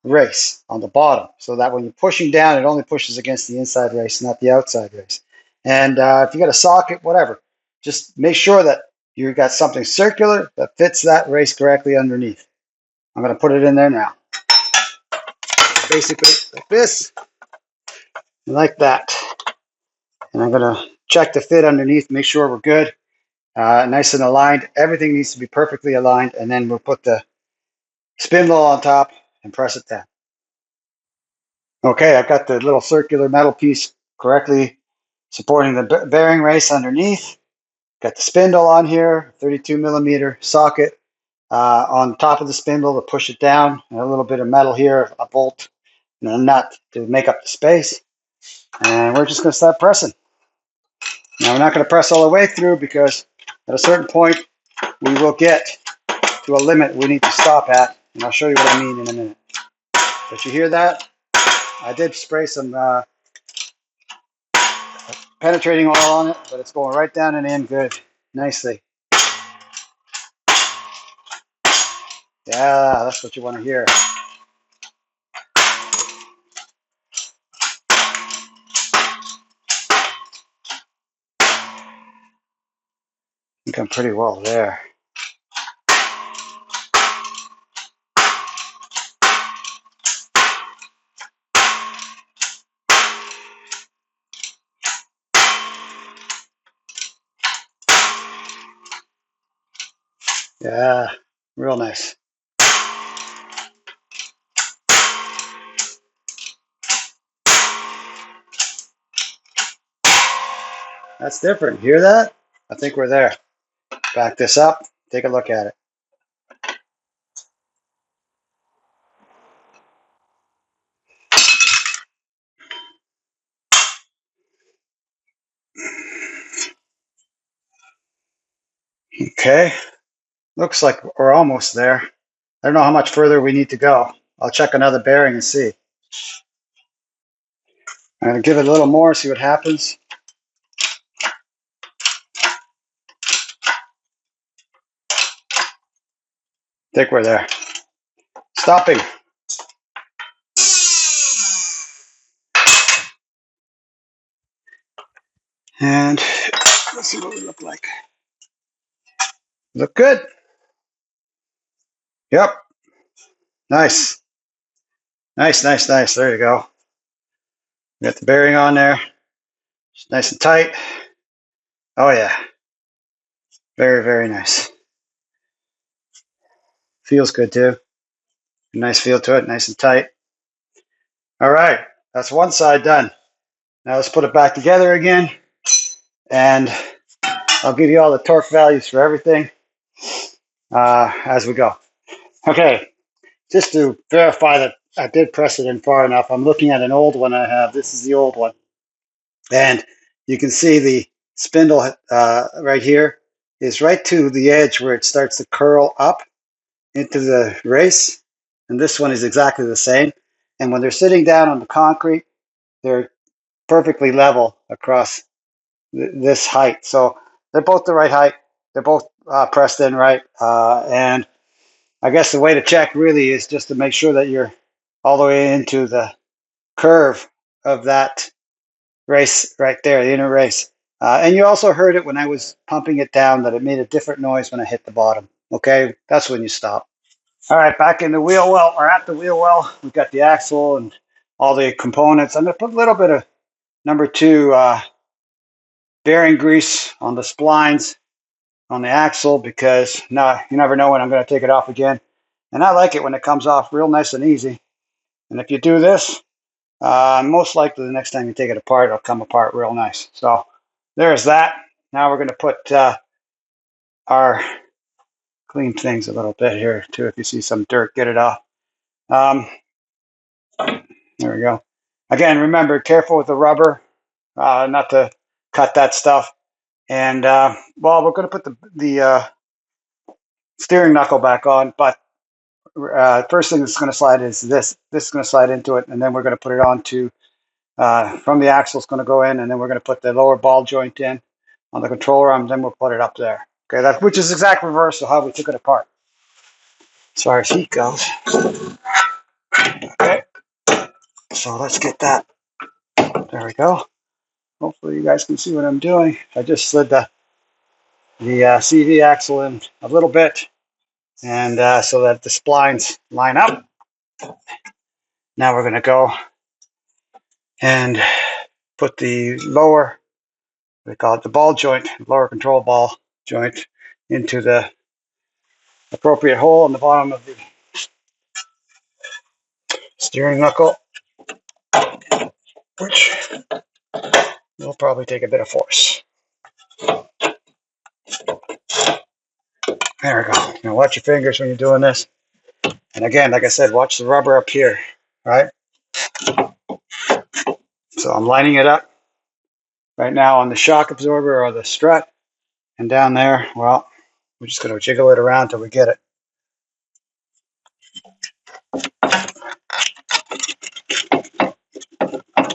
S2: race on the bottom, so that when you're pushing down, it only pushes against the inside race, not the outside race. And if you got a socket, whatever, just make sure that you've got something circular that fits that race correctly underneath. I'm going to put it in there now. Basically like this. like that. And I'm going to check the fit underneath, make sure we're good. Nice and aligned. Everything needs to be perfectly aligned, and then we'll put the spindle on top and press it down. Okay, I've got the little circular metal piece correctly supporting the bearing race underneath. Got the spindle on here, 32 millimeter socket on top of the spindle to push it down, and a little bit of metal here, a bolt and a nut to make up the space. And we're just going to start pressing. Now we're not going to press all the way through because at a certain point we will get to a limit we need to stop at, and I'll show you what I mean in a minute. But you hear that? I did spray some penetrating oil on it, but it's going right down and in good, nicely. Yeah, that's what you want to hear. I think I'm pretty well there. Yeah, real nice. That's different. Hear that? I think we're there. Back this up. Take a look at it. Okay. Looks like we're almost there. I don't know how much further we need to go. I'll check another bearing and see. I'm going to give it a little more, see what happens. I think we're there. Stopping. And let's see what we look like. Look good. Yep. Nice. Nice, nice, nice. There you go. Got the bearing on there. It's nice and tight. Oh yeah. Very, very nice. Feels good too. Nice feel to it, nice and tight. All right, that's one side done. Now let's put it back together again, and I'll give you all the torque values for everything as we go. Okay, just to verify that I did press it in far enough, I'm looking at an old one I have. This is the old one. And you can see the spindle right here is right to the edge where it starts to curl up into the race. And this one is exactly the same. And when they're sitting down on the concrete, they're perfectly level across this height. So they're both the right height. They're both pressed in right. And I guess the way to check really is just to make sure that you're all the way into the curve of that race right there, the inner race. And you also heard it when I was pumping it down that it made a different noise when I hit the bottom. Okay, that's when you stop. All right, back in the wheel well, or at the wheel well, we've got the axle and all the components. I'm going to put a little bit of number 2 bearing grease on the splines on the axle because no, you never know when I'm going to take it off again. And I like it when it comes off real nice and easy. And if you do this, most likely the next time you take it apart, it'll come apart real nice. So there's that. Now we're going to put our clean things a little bit here too. If you see some dirt, get it off. There we go. Again, remember, careful with the rubber, not to cut that stuff. And well, we're going to put the steering knuckle back on, but first thing that's going to slide is this. This is going to slide into it, and then we're going to put it onto from the axle. It's going to go in, and then we're going to put the lower ball joint in on the control arm. Then we'll put it up there. Okay, that which is exact reverse of how we took it apart. As far as heat goes. Okay, so let's get that. There we go. Hopefully you guys can see what I'm doing. I just slid the CV axle in a little bit, and so that the splines line up. Now we're going to go and put the lower, they call it the ball joint, lower control ball joint, into the appropriate hole in the bottom of the steering knuckle, which will probably take a bit of force. There we go. Now watch your fingers when you're doing this. And again, like I said, watch the rubber up here, right? So I'm lining it up right now on the shock absorber or the strut. And down there, well, we're just going to jiggle it around till we get it.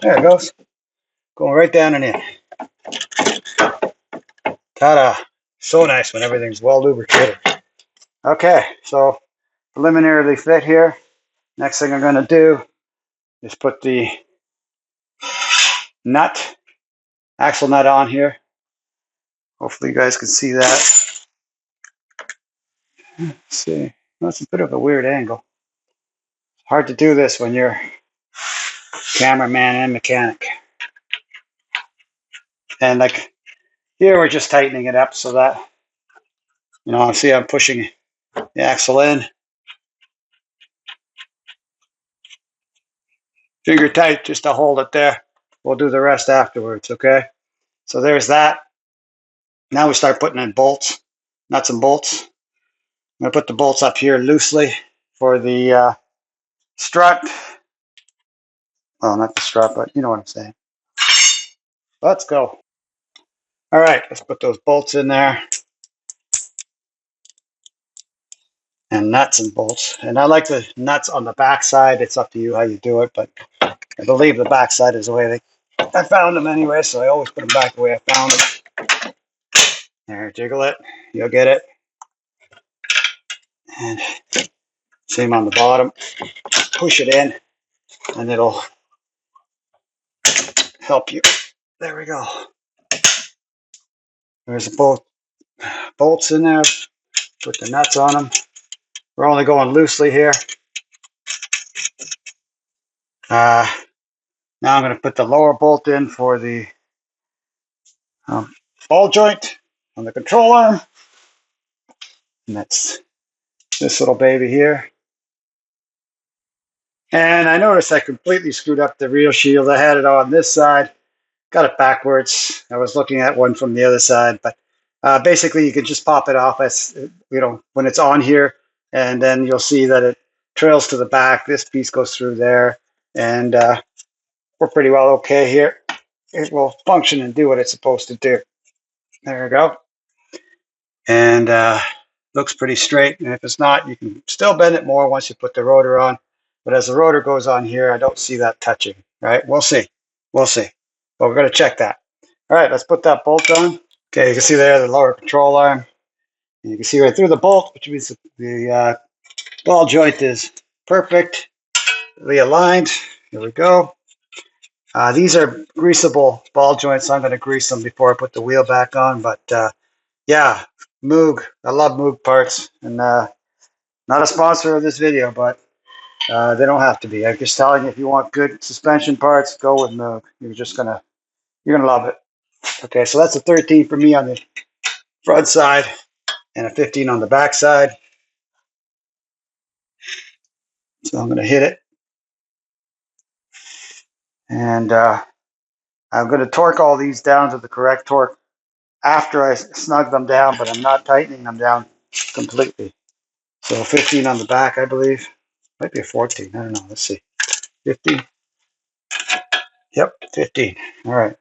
S2: There it goes. Going right down and in. Ta-da. So nice when everything's well lubricated. Okay, so preliminarily fit here. Next thing I'm going to do is put the nut, axle nut on here. Hopefully you guys can see that. Let's see. That's a bit of a weird angle. Hard to do this when you're cameraman and mechanic. And like here we're just tightening it up so that, you know, see I'm pushing the axle in. Finger tight just to hold it there. We'll do the rest afterwards, okay? So there's that. Now we start putting in bolts, nuts and bolts. I'm going to put the bolts up here loosely for the strut. Well, not the strut, but you know what I'm saying. Let's go. All right, let's put those bolts in there. And nuts and bolts. And I like the nuts on the back side. It's up to you how you do it, but I believe the back side is the way I found them anyway, so I always put them back the way I found them. There, jiggle it. You'll get it. And same on the bottom. Push it in, and it'll help you. There we go. There's both bolts in there. Put the nuts on them. We're only going loosely here. Now I'm going to put the lower bolt in for the ball joint on the control arm. And that's this little baby here. And I noticed I completely screwed up the rear shield. I had it on this side. Got it backwards. I was looking at one from the other side, but basically you can just pop it off as, you know, when it's on here, and then you'll see that it trails to the back. This piece goes through there, and we're pretty well okay here. It will function and do what it's supposed to do. There we go. And looks pretty straight. And if it's not, you can still bend it more once you put the rotor on. But as the rotor goes on here, I don't see that touching, right? We'll see. We'll see. But we're going to check that. All right, let's put that bolt on. Okay, you can see there the lower control arm. And you can see right through the bolt, which means the ball joint is perfectly aligned. Here we go. These are greasable ball joints, so I'm going to grease them before I put the wheel back on. But yeah, Moog. I love Moog parts. And not a sponsor of this video, but they don't have to be. I'm just telling you, if you want good suspension parts, go with Moog. You're gonna love it. Okay, so that's a 13 for me on the front side and a 15 on the back side. So I'm gonna hit it. And I'm gonna torque all these down to the correct torque after I snug them down, but I'm not tightening them down completely. So 15 on the back, I believe. Might be a 14, I don't know, let's see. 15. Yep, 15. All right.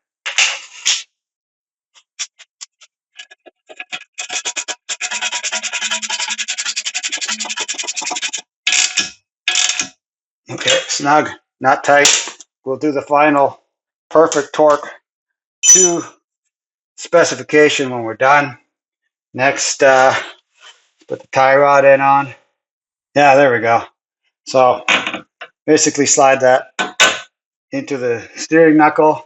S2: Okay, snug, not tight. We'll do the final perfect torque to specification when we're done. Next, put the tie rod in on. Yeah, there we go. So basically slide that into the steering knuckle,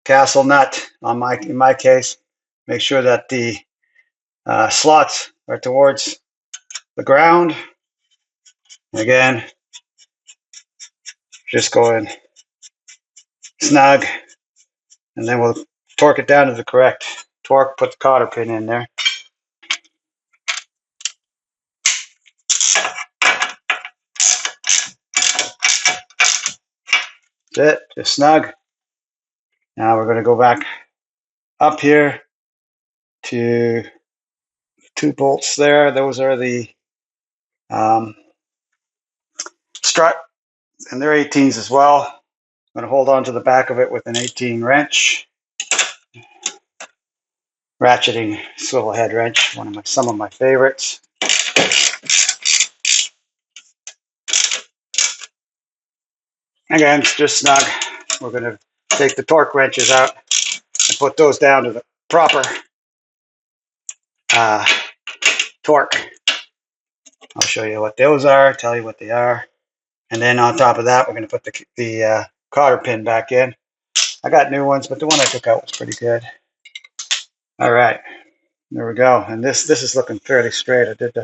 S2: castle nut in my case. Make sure that the slots are towards the ground. Again, just go in snug, and then we'll torque it down to the correct torque, put the cotter pin in there. That's it, just snug. Now we're going to go back up here to 2 bolts there. Those are the strut, and they're 18s as well. I'm going to hold on to the back of it with an 18 wrench. Ratcheting swivel head wrench, some of my favorites. Again, it's just snug. We're going to take the torque wrenches out and put those down to the proper torque. I'll show you what those are, tell you what they are. And then on top of that, we're going to put the cotter pin back in. I got new ones, but the one I took out was pretty good. All right, there we go. And this is looking fairly straight. I did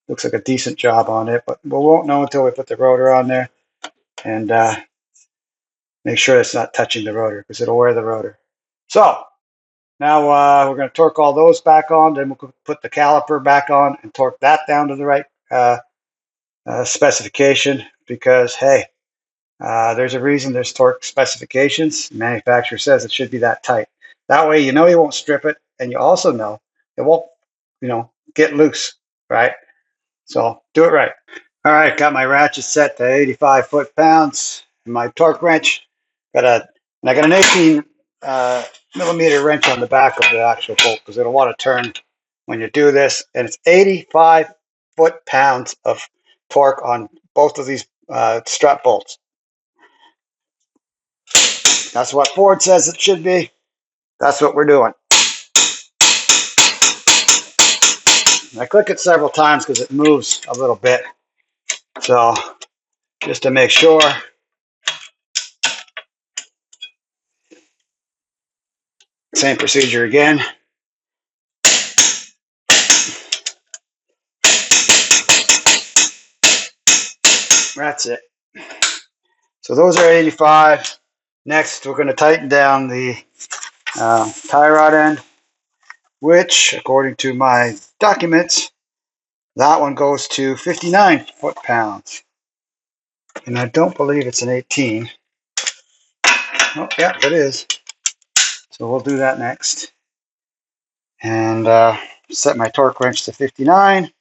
S2: looks like a decent job on it, but we won't know until we put the rotor on there and make sure it's not touching the rotor because it'll wear the rotor. So now we're going to torque all those back on. Then we'll put the caliper back on and torque that down to the right specification because, hey, there's a reason there's torque specifications. The manufacturer says it should be that tight. That way you know you won't strip it, and you also know it won't, get loose, right? So do it right. All right, got my ratchet set to 85 foot-pounds. And my torque wrench, I got an 18 millimeter wrench on the back of the actual bolt because it'll want to turn when you do this. And it's 85 foot-pounds of torque on both of these strut bolts. That's what Ford says it should be. That's what we're doing. I click it several times because it moves a little bit. So just to make sure. Same procedure again. That's it. So those are 85. Next, we're going to tighten down the tie rod end, which, according to my documents, that one goes to 59 foot-pounds. And I don't believe it's an 18. Oh, yeah, it is. So we'll do that next. And set my torque wrench to 59.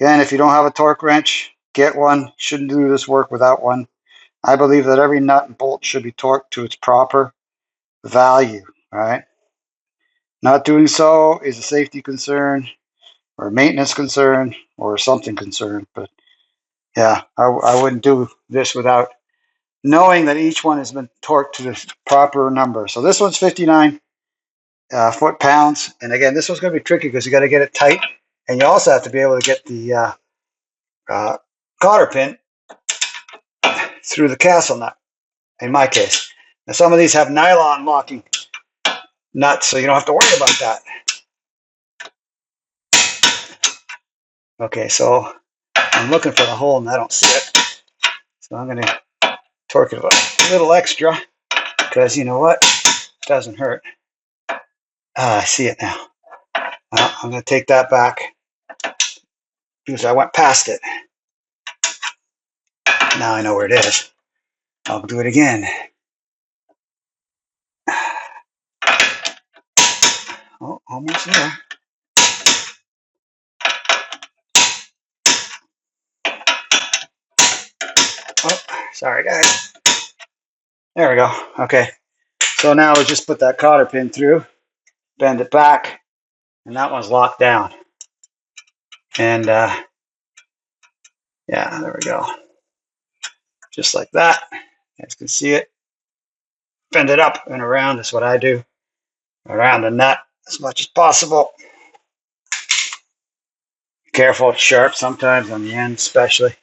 S2: Again, if you don't have a torque wrench, get one. Shouldn't do this work without one. I believe that every nut and bolt should be torqued to its proper value, right? Not doing so is a safety concern or a maintenance concern or something concern. But yeah, I wouldn't do this without knowing that each one has been torqued to the proper number. So this one's 59 foot-pounds. And again, this one's going to be tricky because you got to get it tight. And you also have to be able to get the cotter pin through the castle nut, in my case. Now, some of these have nylon locking nuts, so you don't have to worry about that. Okay, so I'm looking for the hole and I don't see it. So I'm going to torque it a little extra because you know what? It doesn't hurt. I see it now. I'm going to take that back because I went past it. Now I know where it is. I'll do it again. Oh, almost there. Oh, sorry guys. There we go. Okay. So now we just put that cotter pin through, bend it back, and that one's locked down. And yeah, there we go. Just like that. You guys can see it. Bend it up and around is what I do. Around the nut as much as possible. Careful, it's sharp sometimes on the end especially.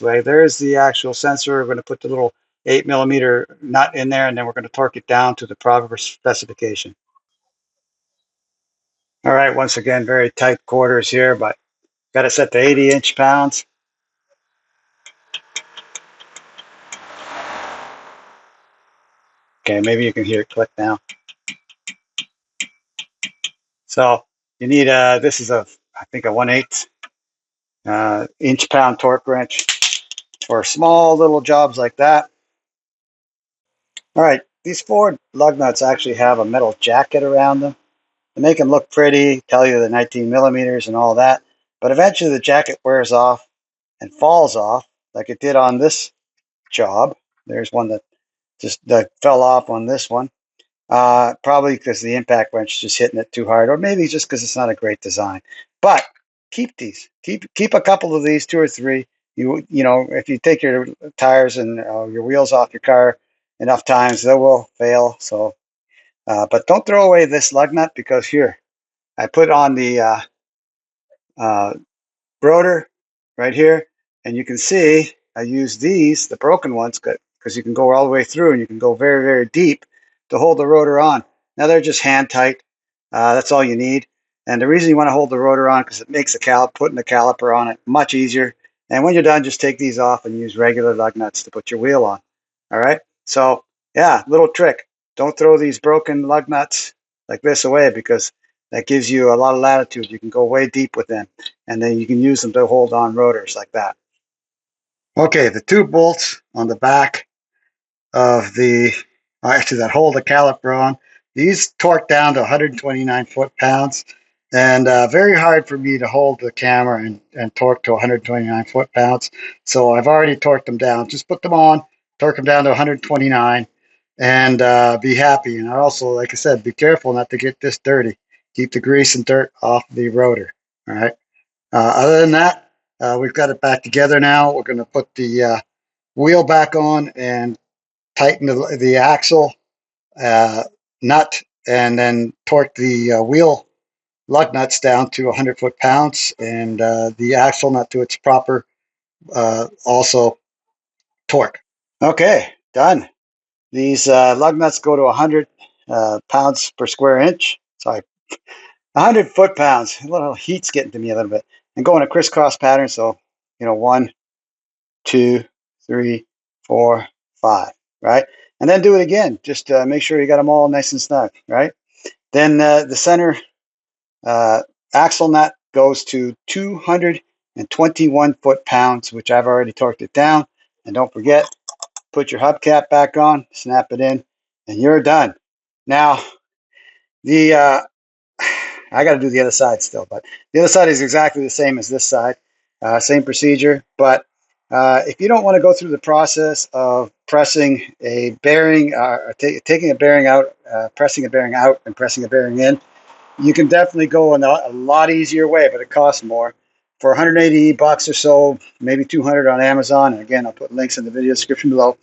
S2: way. There's the actual sensor. We're going to put the little 8mm nut in there, and then we're going to torque it down to the proper specification. All right, once again, very tight quarters here, but got to set to 80 inch-pounds. Okay, maybe you can hear it click now. So you need this is I think a 1/8 inch-pound torque wrench for small little jobs like that. All right, these Ford lug nuts actually have a metal jacket around them to make them look pretty, tell you the 19mm and all that. But eventually the jacket wears off and falls off like it did on this job. There's one that fell off on this one. Probably because the impact wrench is just hitting it too hard, or maybe just because it's not a great design. But keep these. Keep a couple of these, 2 or 3. You know, if you take your tires and your wheels off your car enough times, they will fail. So, but don't throw away this lug nut, because here I put on the rotor right here, and you can see I use these, the broken ones, because you can go all the way through and you can go very, very deep to hold the rotor on. Now they're just hand tight. That's all you need. And the reason you want to hold the rotor on, because it makes putting the caliper on it much easier. And when you're done, just take these off and use regular lug nuts to put your wheel on. All right. So yeah, little trick. Don't throw these broken lug nuts like this away, because that gives you a lot of latitude. You can go way deep with them, and then you can use them to hold on rotors like that. Okay, the 2 bolts on the back of actually that hold the caliper on, these torque down to 129 foot-pounds, and very hard for me to hold the camera and torque to 129 foot-pounds. So I've already torqued them down. Just put them on, torque them down to 129, and be happy. And also, like I said, be careful not to get this dirty. Keep the grease and dirt off the rotor. All right. Other than that, we've got it back together now. We're going to put the wheel back on and tighten the axle nut, and then torque the wheel lug nuts down to 100 foot-pounds, and the axle nut to its proper also torque. Okay, done. These lug nuts go to 100 pounds per square inch. Sorry, 100 foot-pounds. A little heat's getting to me a little bit. And go in a crisscross pattern. So, 1, 2, 3, 4, 5, right? And then do it again. Just make sure you got them all nice and snug, right? Then the center axle nut goes to 221 foot-pounds, which I've already torqued it down. And don't forget, put your hubcap back on, snap it in, and you're done. Now, I got to do the other side still, but the other side is exactly the same as this side. Same procedure, but if you don't want to go through the process of pressing a bearing, taking a bearing out, pressing a bearing out and pressing a bearing in, you can definitely go in a lot easier way, but it costs more. For 180 bucks or so, maybe 200 on Amazon, and again, I'll put links in the video description below,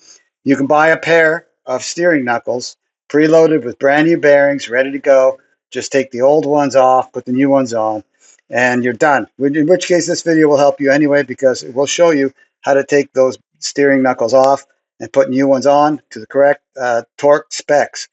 S2: you can buy a pair of steering knuckles preloaded with brand new bearings, ready to go. Just take the old ones off, put the new ones on, and you're done. In which case, this video will help you anyway, because it will show you how to take those steering knuckles off and put new ones on to the correct torque specs.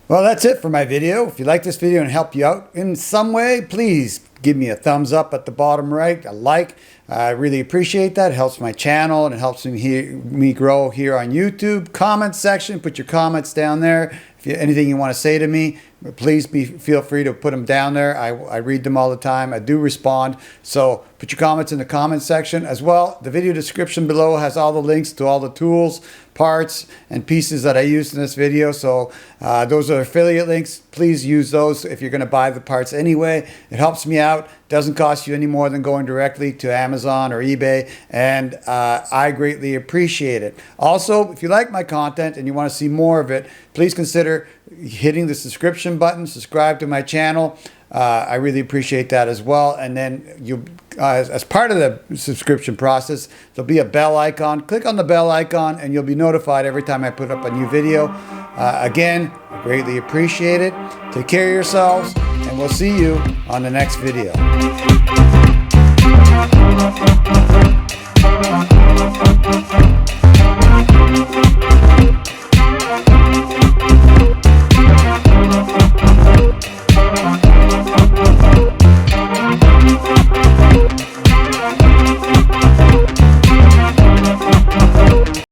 S1: Well, that's it for my video. If you like this video and helped you out in some way, please give me a thumbs up at the bottom right, a like. I really appreciate that. It helps my channel and it helps me grow here on YouTube. Comment section, put your comments down there. If you, anything you want to say to me, please feel free to put them down there. I read them all the time. I do respond. So put your comments in the comment section as well. The video description below has all the links to all the tools, parts, and pieces that I used in this video. So those are affiliate links. Please use those if you're going to buy the parts anyway. It helps me out. Doesn't cost you any more than going directly to Amazon or eBay, and I greatly appreciate it. Also, if you like my content and you want to see more of it, please consider hitting the subscription button, subscribe to my channel. I really appreciate that as well. And then you, as part of the subscription process, there'll be a bell icon. Click on the bell icon and you'll be notified every time I put up a new video. Again, I greatly appreciate it. Take care of yourselves, and and we'll see you on the next video.